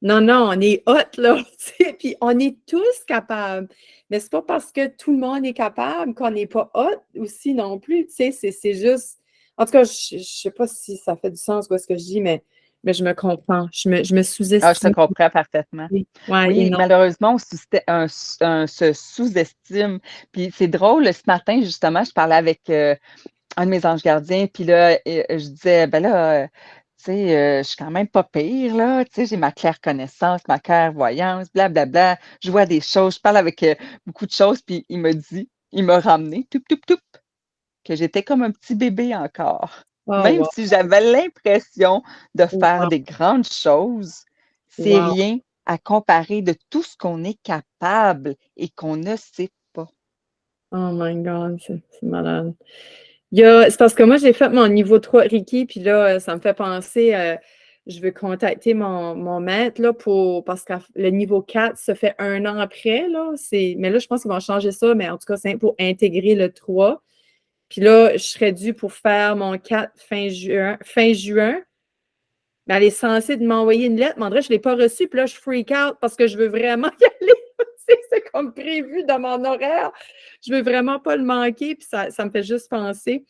A: non, non, on est hot, là, tu sais, puis on est tous capables. Mais c'est pas parce que tout le monde est capable qu'on n'est pas hot aussi non plus, tu sais, c'est juste... En tout cas, je sais pas si ça fait du sens, quoi, ce que je dis, mais je me comprends. Je me
B: Ah, je te
A: sous-estime.
B: comprends parfaitement.
A: Ouais,
B: Oui,
A: énorme.
B: malheureusement, on se sous-estime. Puis c'est drôle, ce matin, justement, je parlais avec un de mes anges gardiens, puis là, je disais, ben là, tu sais, je suis quand même pas pire, là, tu sais, j'ai ma claire connaissance, ma clairvoyance, blablabla, je vois des choses, je parle avec beaucoup de choses, puis il m'a ramené, toup, toup, toup, que j'étais comme un petit bébé encore.
A: Oh,
B: Même
A: wow,
B: si j'avais l'impression de faire
A: wow,
B: des grandes choses, c'est
A: wow.
B: rien à comparer de tout ce qu'on est capable et qu'on ne sait pas.
A: Oh my God, c'est malade. C'est parce que moi, j'ai fait mon niveau 3 Reiki, puis là, ça me fait penser, je veux contacter mon maître, là, parce que le niveau 4 se fait un an après, là. Mais là, je pense qu'ils vont changer ça, mais en tout cas, c'est pour intégrer le 3. Puis là, je serais due pour faire mon 4 fin juin. Fin juin. Mais elle est censée de m'envoyer une lettre, mais André, je ne l'ai pas reçue, puis là, je freak out parce que je veux vraiment y aller. C'est comme prévu dans mon horaire. Je veux vraiment pas le manquer, puis ça me fait juste penser.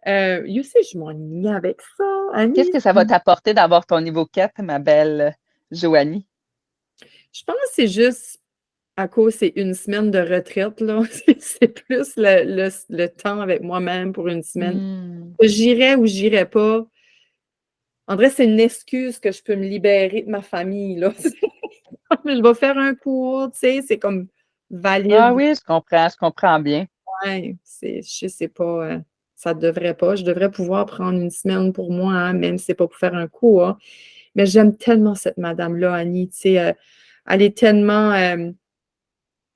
A: You sais, je m'ennuie avec ça,
B: Qu'est-ce
A: Annie.
B: que ça va t'apporter d'avoir ton niveau 4, ma belle Joanie?
A: Je pense que c'est juste à cause, c'est une semaine de retraite, là. C'est plus le temps avec moi-même pour une semaine.
B: Hmm.
A: J'irai ou j'irai pas. André, c'est une excuse que je peux me libérer de ma famille, là. Je vais faire un cours, tu sais, c'est comme
B: Ah
A: valide.
B: oui, je comprends bien.
A: Ouais, je sais pas, ça devrait pas. Je devrais pouvoir prendre une semaine pour moi, hein, même si c'est pas pour faire un cours, hein. Mais j'aime tellement cette madame-là, Annie, tu sais, elle est tellement,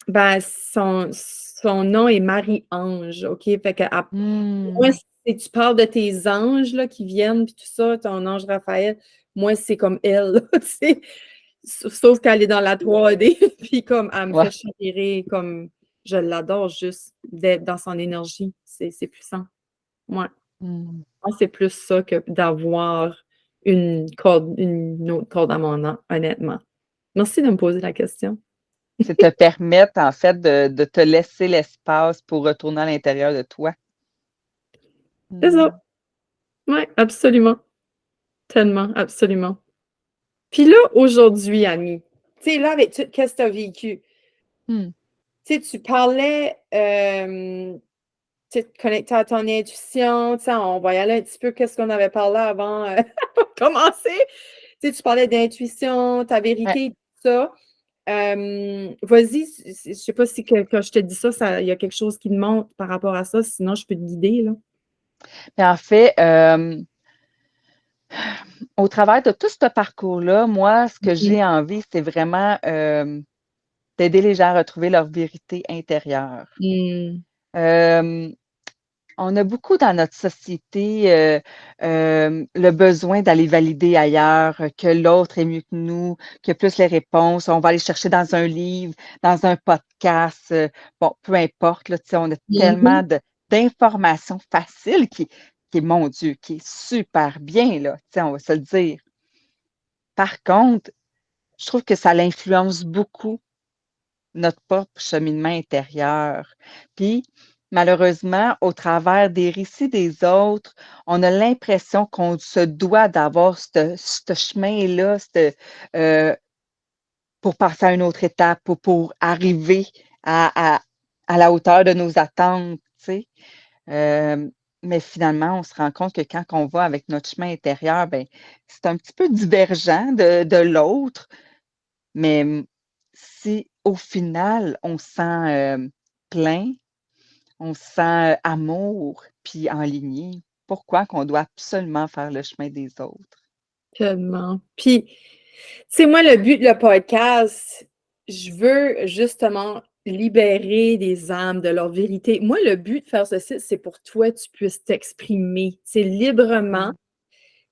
A: ben, son nom est Marie-Ange, OK? Fait que, moi,
B: Hmm.
A: si tu parles de tes anges, là, qui viennent, puis tout ça, ton ange Raphaël, moi, c'est comme elle, là, tu sais. Sauf qu'elle est dans la 3D, puis comme elle me
B: Ouais.
A: fait chavirer, comme je l'adore juste d'être dans son énergie. C'est puissant. Moi,
B: Hmm.
A: c'est plus ça que d'avoir une autre corde à mon arc, honnêtement. Merci de me poser la question.
B: C'est te permettre, en fait, de te laisser l'espace pour retourner à l'intérieur de toi.
A: C'est ça.
B: Hmm.
A: Oui, absolument. Tellement, absolument. Puis là, aujourd'hui, Annie, tu sais, là, avec tout ce que tu as vécu,
B: Hmm.
A: tu sais, tu parlais tu sais, te connecter à ton intuition, tu sais, on va y aller un petit peu qu'est-ce qu'on avait parlé avant de commencer. Tu sais, tu parlais d'intuition, ta
B: Ouais.
A: vérité, tout ça. Vas-y, je ne sais pas si quand je te dis ça, il y a quelque chose qui te montre par rapport à ça, sinon je peux te guider, là.
B: Mais en fait, au travers de tout ce parcours-là, moi, ce que
A: Mhm.
B: j'ai envie, c'est vraiment d'aider les gens à retrouver leur vérité intérieure.
A: Mm.
B: Euh, on a beaucoup dans notre société le besoin d'aller valider ailleurs, que l'autre est mieux que nous, que plus les réponses. On va aller chercher dans un livre, dans un podcast, bon, peu importe, là, tu sais, on a tellement
A: Mhm.
B: d'informations faciles qui est, mon Dieu, qui est super bien, là, tu sais, on va se le dire. Par contre, je trouve que ça l'influence beaucoup notre propre cheminement intérieur. Puis, malheureusement, au travers des récits des autres, on a l'impression qu'on se doit d'avoir ce chemin-là, euh, pour passer à une autre étape, pour arriver à la hauteur de nos attentes, tu sais. Euh, mais finalement, on se rend compte que quand on va avec notre chemin intérieur, ben, c'est un petit peu divergent de l'autre, mais si au final, on se sent plein, on se sent amour, puis en lignée, pourquoi qu'on doit absolument faire le chemin des autres?
A: Tellement. Puis, tu sais, moi, le but de le podcast, je veux justement libérer des âmes de leur vérité. Moi, le but de faire ceci, c'est pour toi, tu puisses t'exprimer, c'est librement.
B: Mm.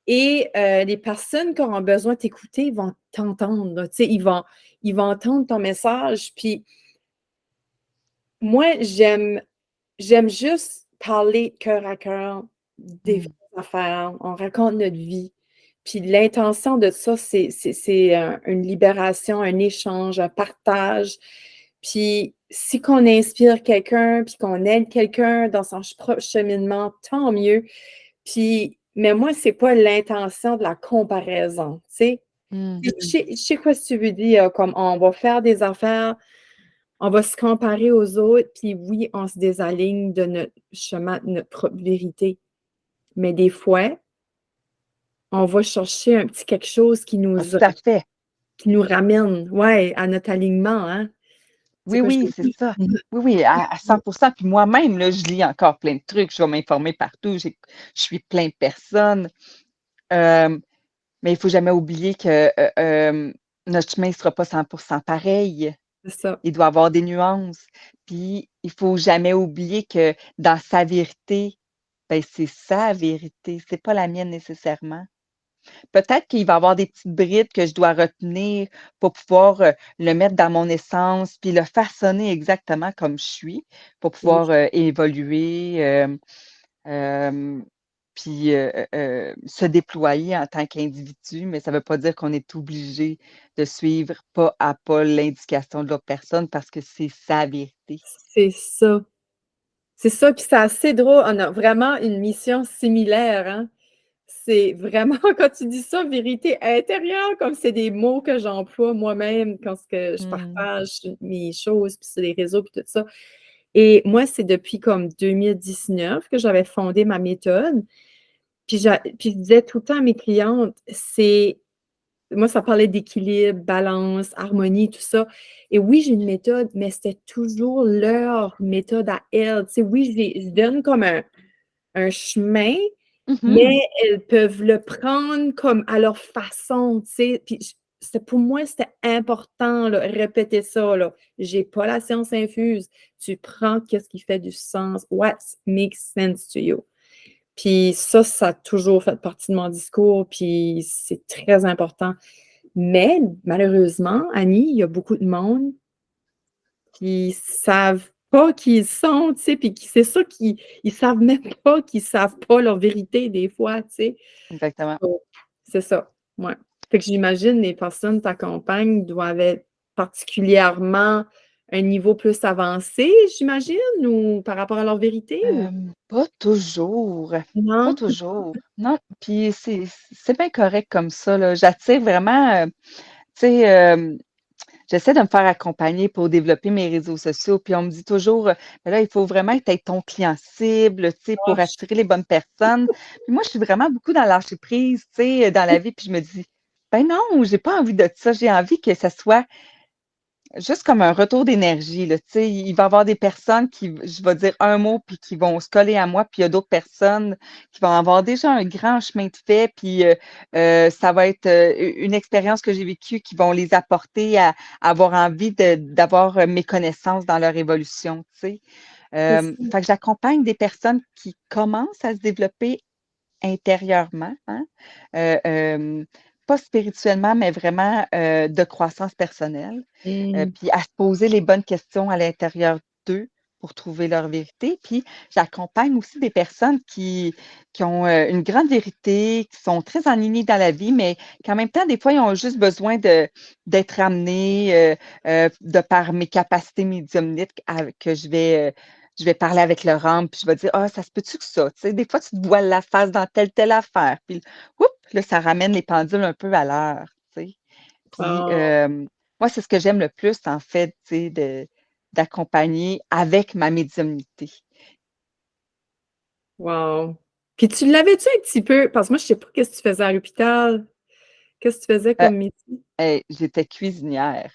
A: Et les personnes qui auront besoin de t'écouter vont t'entendre, là. Tu sais, ils vont entendre ton message. Puis moi, j'aime juste parler cœur à cœur des vraies
B: Mm.
A: affaires. On raconte notre vie. Puis l'intention de ça, c'est une libération, un échange, un partage. Puis si qu'on inspire quelqu'un, puis qu'on aide quelqu'un dans son propre cheminement, tant mieux. Puis, mais moi, c'est pas l'intention de la comparaison, tu sais.
B: Mm.
A: Je sais quoi ce que tu veux dire, comme on va faire des affaires, on va se comparer aux autres, puis oui, on se désaligne de notre chemin, de notre propre vérité. Mais des fois, on va chercher un petit quelque chose
B: Ah, tout à fait.
A: qui nous ramène, ouais, à notre alignement, hein. C'est
B: Oui,
A: quoi je
B: oui,
A: veux
B: c'est
A: dire?
B: ça. Oui, oui, à 100%. Puis moi-même, là, je lis encore plein de trucs. Je vais m'informer partout. Je suis plein de personnes. Euh, mais il ne faut jamais oublier que notre chemin ne sera pas 100% pareil.
A: C'est ça.
B: Il doit avoir des nuances. Puis, il ne faut jamais oublier que dans sa vérité, ben, c'est sa vérité. C'est pas la mienne nécessairement. Peut-être qu'il va y avoir des petites brides que je dois retenir pour pouvoir le mettre dans mon essence, puis le façonner exactement comme je suis, pour
A: Oui,
B: pouvoir évoluer, euh, puis se déployer en tant qu'individu, mais ça ne veut pas dire qu'on est obligé de suivre pas à pas l'indication de l'autre personne parce que c'est sa vérité.
A: c'est ça. C'est ça, puis c'est assez drôle. On a vraiment une mission similaire, hein. C'est vraiment, quand tu dis ça, vérité intérieure, comme c'est des mots que j'emploie moi-même quand je
B: Hmm.
A: partage mes choses, puis sur les réseaux, puis tout ça. Et moi, c'est depuis comme 2019 que j'avais fondé ma méthode. Puis je disais tout le temps à mes clientes, moi, ça parlait d'équilibre, balance, harmonie, tout ça. Et oui, j'ai une méthode, mais c'était toujours leur méthode à elles. Tu sais, oui, je donne comme un chemin,
B: Mhm.
A: mais elles peuvent le prendre comme à leur façon, tu sais. Puis pour moi, c'était important, là, répéter ça, là. J'ai pas la science infuse. Tu prends qu'est-ce qui fait du sens. What makes sense to you? Puis ça a toujours fait partie de mon discours, puis c'est très important. Mais malheureusement, Annie, il y a beaucoup de monde qui savent pas qui ils sont, tu sais, puis c'est ça qu'ils ils savent même pas qu'ils savent pas leur vérité des fois, tu sais.
B: Exactement.
A: So, c'est ça, ouais. Fait que j'imagine les personnes qui t'accompagnent doivent être particulièrement un niveau plus avancé, j'imagine, ou par rapport à leur vérité, ou
B: Pas toujours. Pas
A: non?
B: toujours. Non. Puis c'est bien correct comme ça, là. J'attire vraiment, tu sais, j'essaie de me faire accompagner pour développer mes réseaux sociaux. Puis on me dit toujours, ben là, il faut vraiment être ton client cible, tu sais, pour
A: Ah,
B: attirer les bonnes personnes. Puis moi, je suis vraiment beaucoup dans lâcher prise, tu sais, dans la vie. Puis je me dis, ben non, j'ai pas envie de ça. J'ai envie que ça soit juste comme un retour d'énergie, là, tu sais, il va y avoir des personnes qui, je vais dire un mot, puis qui vont se coller à moi, puis il y a d'autres personnes qui vont avoir déjà un grand chemin de fait, puis ça va être une expérience que j'ai vécue qui vont les apporter à avoir envie d'avoir mes connaissances dans leur évolution, tu sais.
A: c'est ça.
B: Fait que j'accompagne des personnes qui commencent à se développer intérieurement, hein, euh, euh, pas spirituellement, mais vraiment de croissance personnelle,
A: Mmh.
B: puis à se poser les bonnes questions à l'intérieur d'eux pour trouver leur vérité. Puis j'accompagne aussi des personnes qui ont une grande vérité, qui sont très alignées dans la vie, mais qu'en même temps, des fois, ils ont juste besoin d'être amenés de par mes capacités médiumniques que je vais parler avec leur âme, puis je vais dire, ah, ça se peut-tu que ça? Tu sais, des fois, tu te voiles la face dans telle affaire. Puis, oups, là, ça ramène les pendules un peu à l'heure. Tu sais. Puis,
A: Oh,
B: moi, c'est ce que j'aime le plus, en fait, tu sais, d'accompagner avec ma médiumnité.
A: wow. Puis tu l'avais-tu un petit peu, parce que moi, je sais pas qu'est-ce que tu faisais à l'hôpital. Qu'est-ce que tu faisais
B: Euh,
A: comme métier?
B: hey, j'étais cuisinière.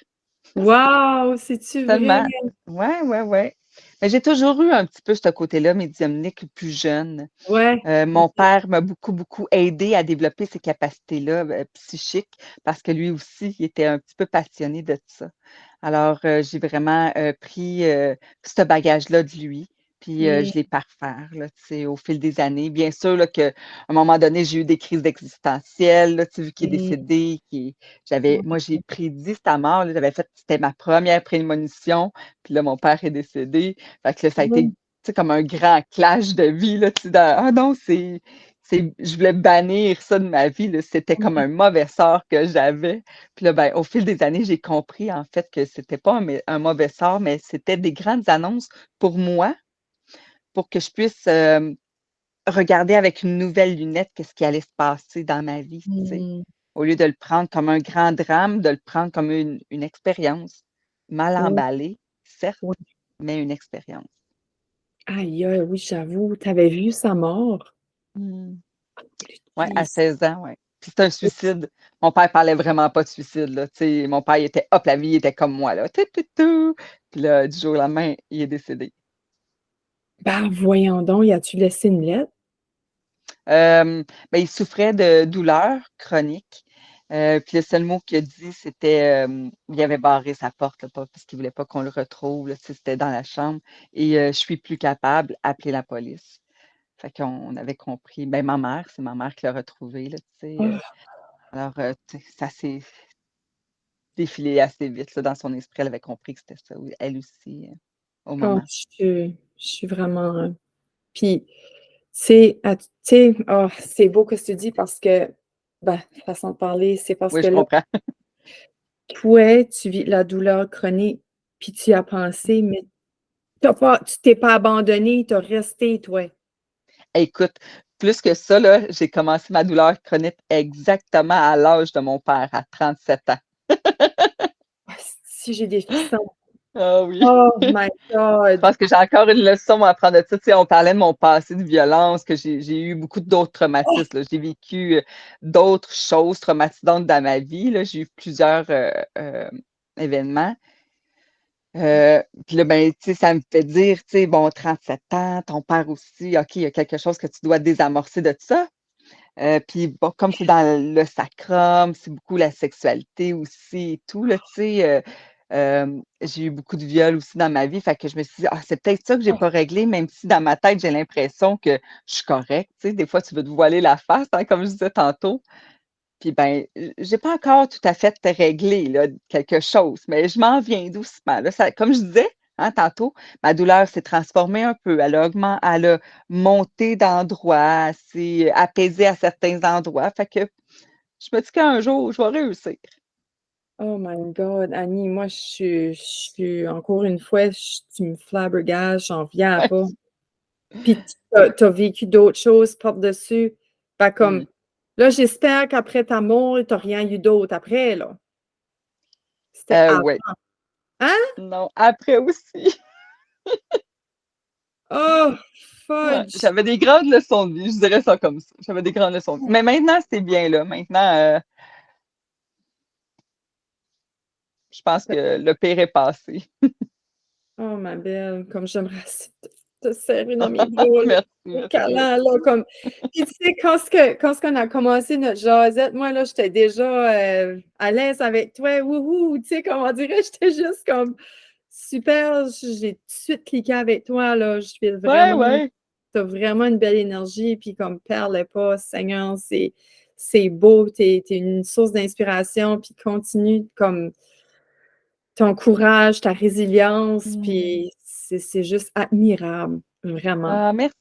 A: Wow, c'est-tu vrai?
B: Seulement. Ouais, ouais, ouais. Mais j'ai toujours eu un petit peu ce côté-là médiumnique plus jeune.
A: Ouais.
B: Mon père m'a beaucoup, beaucoup aidé à développer ces capacités-là psychiques parce que lui aussi, il était un petit peu passionné de ça. Alors, j'ai vraiment pris ce bagage-là de lui, puis
A: Mm,
B: je l'ai par faire, là, tu sais, au fil des années. Bien sûr, là, qu'à un moment donné, j'ai eu des crises existentielles, là, tu sais, vu qu'il est
A: mm,
B: décédé, moi, j'ai prédit sa mort, là, c'était ma première prémonition, puis là, mon père est décédé. Fait que là, ça a été,
A: mm,
B: tu sais, comme un grand clash de vie, là, tu sais, ah non, je voulais bannir ça de ma vie, là, c'était comme un mauvais sort que j'avais. Puis là, ben, au fil des années, j'ai compris en fait que c'était pas un mauvais sort, mais c'était des grandes annonces pour moi, pour que je puisse regarder avec une nouvelle lunette qu'est-ce qui allait se passer dans ma vie, tu sais.
A: mm.
B: Au lieu de le prendre comme un grand drame, de le prendre comme une expérience, mal
A: Oui,
B: emballée, certes,
A: oui.
B: mais une expérience.
A: Aïe, aïe, oui, j'avoue, tu avais vu sa mort.
B: Mm. Ouais, à
A: Jeez.
B: 16 ans, ouais. Puis c'est un suicide. Mon père parlait vraiment pas de suicide, là. Tu sais, mon père, il était hop, la vie, il était comme moi, là. Tout, tout, tout. Puis là, du jour au lendemain, il est décédé.
A: Ben, voyons donc, y a-tu laissé une lettre?
B: Ben, il souffrait de douleurs chroniques. Puis le seul mot qu'il a dit, c'était il avait barré sa porte, là, parce qu'il voulait pas qu'on le retrouve. Là, tu sais, c'était dans la chambre. Et je suis plus capable, appelez la police. Fait qu'on avait compris. Ben, c'est ma mère qui l'a retrouvé, là, tu sais.
A: Oh,
B: Alors, tu sais, ça s'est défilé assez vite là, dans son esprit. Elle avait compris que c'était ça, oui, elle aussi, au
A: oh,
B: moment.
A: je suis vraiment. Puis, oh, c'est beau que tu dis parce que, ben, façon de parler, c'est parce
B: Oui,
A: que
B: je
A: là,
B: comprends.
A: toi, tu vis la douleur chronique, puis tu y as pensé, mais tu t'es pas abandonné, tu as resté, toi.
B: Écoute, plus que ça, là, j'ai commencé ma douleur chronique exactement à l'âge de mon père, à 37 ans.
A: Ah, si j'ai des frissons.
B: Ah oui.
A: Oh my
B: Je
A: God!
B: pense que j'ai encore une leçon à apprendre de ça. Tu sais, on parlait de mon passé de violence, que j'ai eu beaucoup d'autres
A: Oh,
B: traumatismes, là. J'ai vécu d'autres choses traumatisantes dans ma vie, là. J'ai eu plusieurs événements. Puis là, ben, tu sais, ça me fait dire, tu sais, bon, 37 ans, ton père aussi, OK, il y a quelque chose que tu dois désamorcer de ça. Puis bon, comme c'est dans le sacrum, c'est beaucoup la sexualité aussi et tout, là, tu sais, j'ai eu beaucoup de viols aussi dans ma vie, fait que je me suis dit: «Ah, c'est peut-être ça que j'ai pas réglé», même si dans ma tête, j'ai l'impression que je suis correcte, tu sais. Des fois, tu veux te voiler la face, hein, comme je disais tantôt. Puis ben, j'ai pas encore tout à fait réglé, là, quelque chose, mais je m'en viens doucement, là. Ça comme je disais, hein, tantôt, ma douleur s'est transformée un peu. Elle a monté d'endroits, elle s'est apaisée à certains endroits. Fait que je me dis qu'un jour, je vais réussir.
A: oh my God, Annie, moi, je suis encore une fois, tu me flabbergastes, j'en reviens
B: Ouais.
A: pas. Puis t'as vécu d'autres choses par-dessus. Fait comme,
B: Mmh.
A: là, j'espère qu'après ta mort, t'as rien eu d'autre après, là. C'était avant.
B: Ouais.
A: Hein?
B: Non, après aussi.
A: Oh,
B: Ouais,
A: fudge!
B: j'avais des grandes leçons de vie, je dirais ça comme ça. J'avais des grandes leçons de vie. Mais maintenant, c'est bien, là. Maintenant, je pense que le pire est passé.
A: Oh, ma belle, comme j'aimerais ça te serrer dans mes bras, là,
B: Merci,
A: au
B: merci.
A: câlin, là, comme. Puis tu sais, quand ce qu'on a commencé notre jasette, moi, là, j'étais déjà à l'aise avec toi, wouhou, tu sais, comment dirais j'étais juste comme super, j'ai tout de suite cliqué avec toi, là, je fais
B: Ouais,
A: vraiment,
B: ouais.
A: t'as vraiment une belle énergie, puis comme perle pas, Seigneur, c'est beau, t'es une source d'inspiration, puis continue comme ton courage, ta résilience,
B: Mmh.
A: puis c'est juste admirable, vraiment.
B: Ah, merci.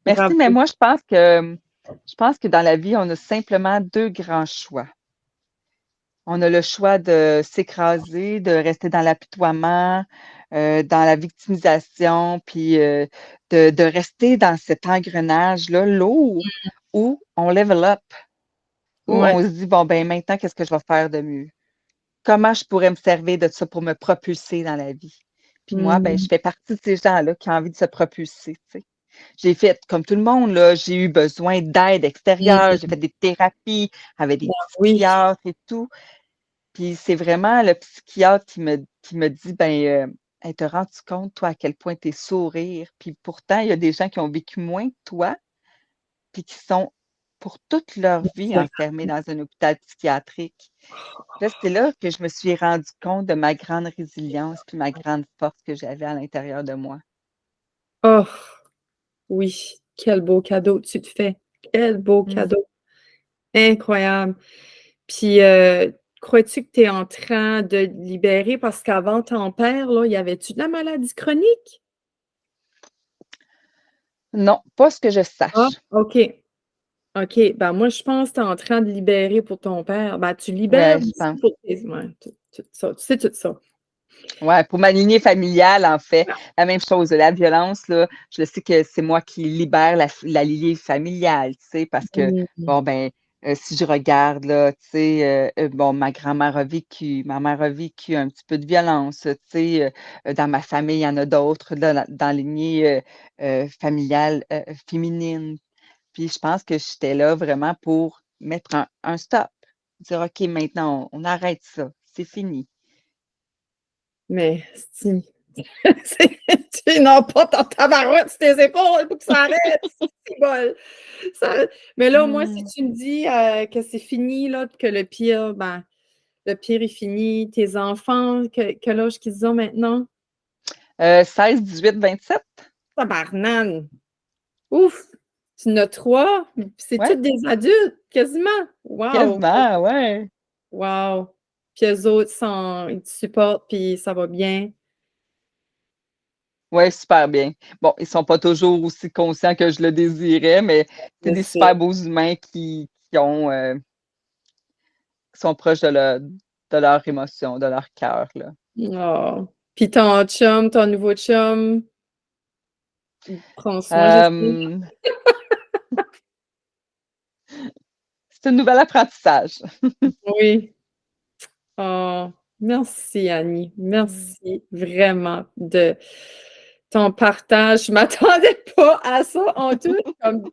B: Merci, mais
A: Bravo.
B: moi, je pense que dans la vie, on a simplement deux grands choix. On a le choix de s'écraser, de rester dans l'apitoiement, dans la victimisation, puis de rester dans cet engrenage-là lourd où on level up, où
A: Ouais.
B: on se dit, bon, ben maintenant, qu'est-ce que je vais faire de mieux? Comment je pourrais me servir de ça pour me propulser dans la vie? Puis moi, ben, je
A: Mm.
B: fais partie de ces gens-là qui ont envie de se propulser, tu sais. J'ai fait, comme tout le monde, là, j'ai eu besoin d'aide extérieure, j'ai
A: Mm.
B: fait des thérapies avec des
A: Oui.
B: psychiatres et tout. Puis c'est vraiment le psychiatre qui me dit, ben, hey, te rends-tu compte, toi, à quel point tes sourires, puis pourtant, il y a des gens qui ont vécu moins que toi, puis qui sont pour toute leur vie enfermés dans un hôpital psychiatrique. Là, c'est là que je me suis rendu compte de ma grande résilience, puis ma grande force que j'avais à l'intérieur de moi.
A: Oh, oui. Quel beau cadeau tu te fais. Quel beau
B: Mm.
A: cadeau. Incroyable. Puis, crois-tu que tu es en train de libérer? Parce qu'avant ton père, là, y avait-tu de la maladie chronique?
B: Non, pas ce que je
A: Ah,
B: sache.
A: OK. OK. Ben, moi, je pense que tu es en train de libérer pour ton père. Ben, tu libères
B: Ouais, je
A: aussi
B: pense.
A: pour tes ouais, tout ça. Tu sais tout ça.
B: Ouais, pour ma lignée familiale, en fait, la même chose. La violence, là, je sais que c'est moi qui libère la lignée familiale, tu sais, parce que,
A: Mmh.
B: bon, ben, si je regarde, là, tu sais, bon, ma mère a vécu un petit peu de violence, tu sais, dans ma famille, il y en a d'autres, là, dans la lignée familiale féminine. Puis je pense que j'étais là vraiment pour mettre un stop, dire, OK, maintenant, on arrête ça, c'est fini.
A: Mais si c'est tu n'as pas ta tabarouette sur tes épaules pour que ça arrête, cibole. Ça mais là, au moins, si
B: Hmm.
A: tu me dis, que c'est fini, là, que le pire, ben, le pire est fini, tes enfants, quel âge qu'ils ont maintenant?
B: 16, 18, 27.
A: Tabarnane! Ouf! Tu en as 3, puis c'est tous
B: Ouais,
A: des adultes, quasiment. Wow!
B: quasiment, ouais.
A: Wow! Puis eux autres ils te supportent, puis ça va bien?
B: Ouais, super bien. Bon, ils sont pas toujours aussi conscients que je le désirais, mais c'est
A: Je
B: des
A: sais.
B: super beaux humains qui sont proches de leur émotion, de leur cœur, là.
A: Oh! Puis ton chum, ton nouveau chum, il prend soin, j'espère?
B: Euh, c'est un nouvel apprentissage.
A: Oui. Oh, merci Annie.
B: Mm.
A: Merci vraiment de ton partage. Je m'attendais pas à ça en tout. Comme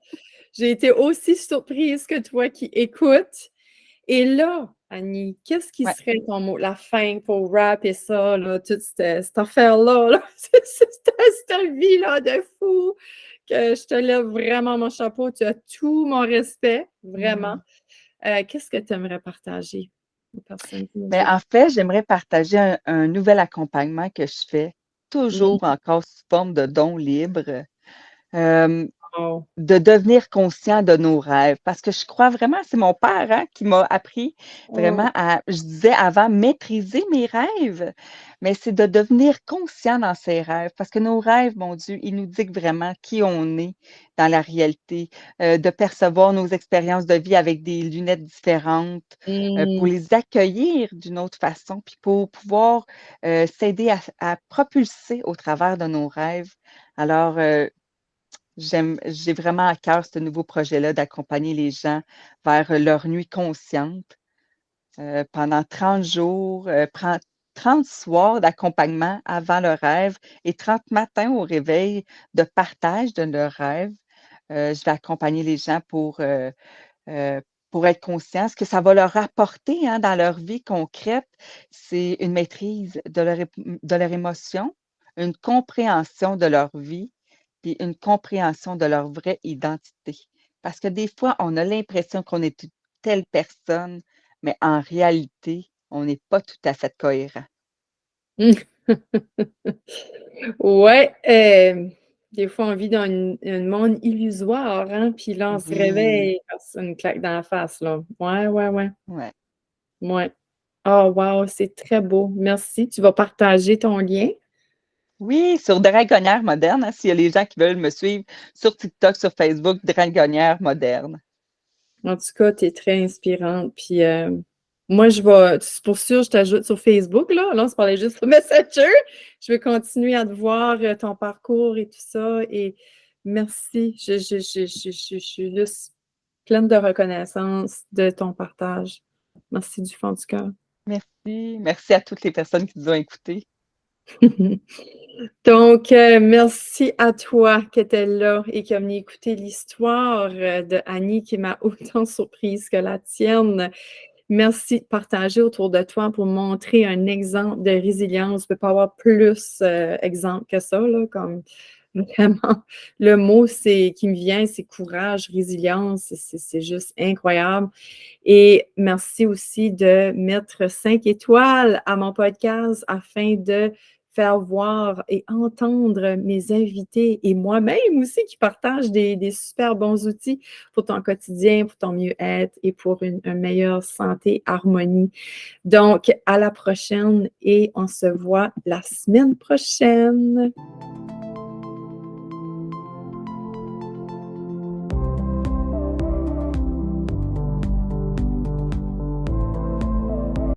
A: j'ai été aussi surprise que toi qui écoutes. Et là, Annie, qu'est-ce qui
B: Ouais.
A: serait ton mot, la fin pour rapper ça, là, toute cette affaire-là, là, cette vie-là de fou, que je te lève vraiment mon chapeau. Tu as tout mon respect, vraiment.
B: Mm.
A: Qu'est-ce que tu aimerais partager aux personnes qui nous
B: Mais en
A: écoutent?
B: fait, j'aimerais partager un nouvel accompagnement que je fais, toujours
A: Mmh.
B: encore sous forme de don libre. Euh,
A: Wow.
B: de devenir conscient de nos rêves. Parce que je crois vraiment, c'est mon père hein, qui m'a appris
A: Oh,
B: vraiment à, je disais avant, maîtriser mes rêves. Mais c'est de devenir conscient dans ses rêves. Parce que nos rêves, mon Dieu, ils nous disent vraiment qui on est dans la réalité, de percevoir nos expériences de vie avec des lunettes différentes, pour
A: mmh.
B: les accueillir d'une autre façon, puis pour pouvoir s'aider à propulser au travers de nos rêves. Alors, j'ai vraiment à cœur ce nouveau projet-là d'accompagner les gens vers leur nuit consciente pendant 30 jours, 30 soirs d'accompagnement avant le rêve et 30 matins au réveil de partage de leur rêve. Je vais accompagner les gens euh, pour être conscients. Ce que ça va leur apporter hein, dans leur vie concrète, c'est une maîtrise de leur émotion, une compréhension de leur vie, puis une compréhension de leur vraie identité. Parce que des fois, on a l'impression qu'on est une telle personne, mais en réalité, on n'est pas tout à fait cohérent.
A: Ouais, des fois, on vit dans un monde illusoire, hein, puis là, on se
B: Oui,
A: réveille, ah, c'est une claque dans la face, là. Ouais, ouais, ouais,
B: ouais.
A: ouais. Oh wow, c'est très beau. Merci. Tu vas partager ton lien?
B: Oui, sur Dragonnière moderne, hein, s'il y a les gens qui veulent me suivre sur TikTok, sur Facebook, Dragonnière moderne.
A: En tout cas, tu es très inspirante. Puis moi, pour sûr, je t'ajoute sur Facebook, là. Là, on se parlait juste sur Messenger. Je vais continuer à te voir ton parcours et tout ça. Et merci. Je suis juste pleine de reconnaissance de ton partage. Merci du fond du cœur.
B: Merci. Merci à toutes les personnes qui nous ont écoutés.
A: Donc, merci à toi qui étais là et qui a venu écouter l'histoire de Annie qui m'a autant surprise que la tienne. Merci de partager autour de toi pour montrer un exemple de résilience. Il ne peut pas avoir plus exemple que ça, là, comme vraiment. Le mot qui me vient, c'est courage, résilience. C'est juste incroyable. Et merci aussi de mettre 5 étoiles à mon podcast afin de faire voir et entendre mes invités et moi-même aussi qui partage des super bons outils pour ton quotidien, pour ton mieux-être et pour une meilleure santé, harmonie. Donc, à la prochaine et on se voit la semaine prochaine.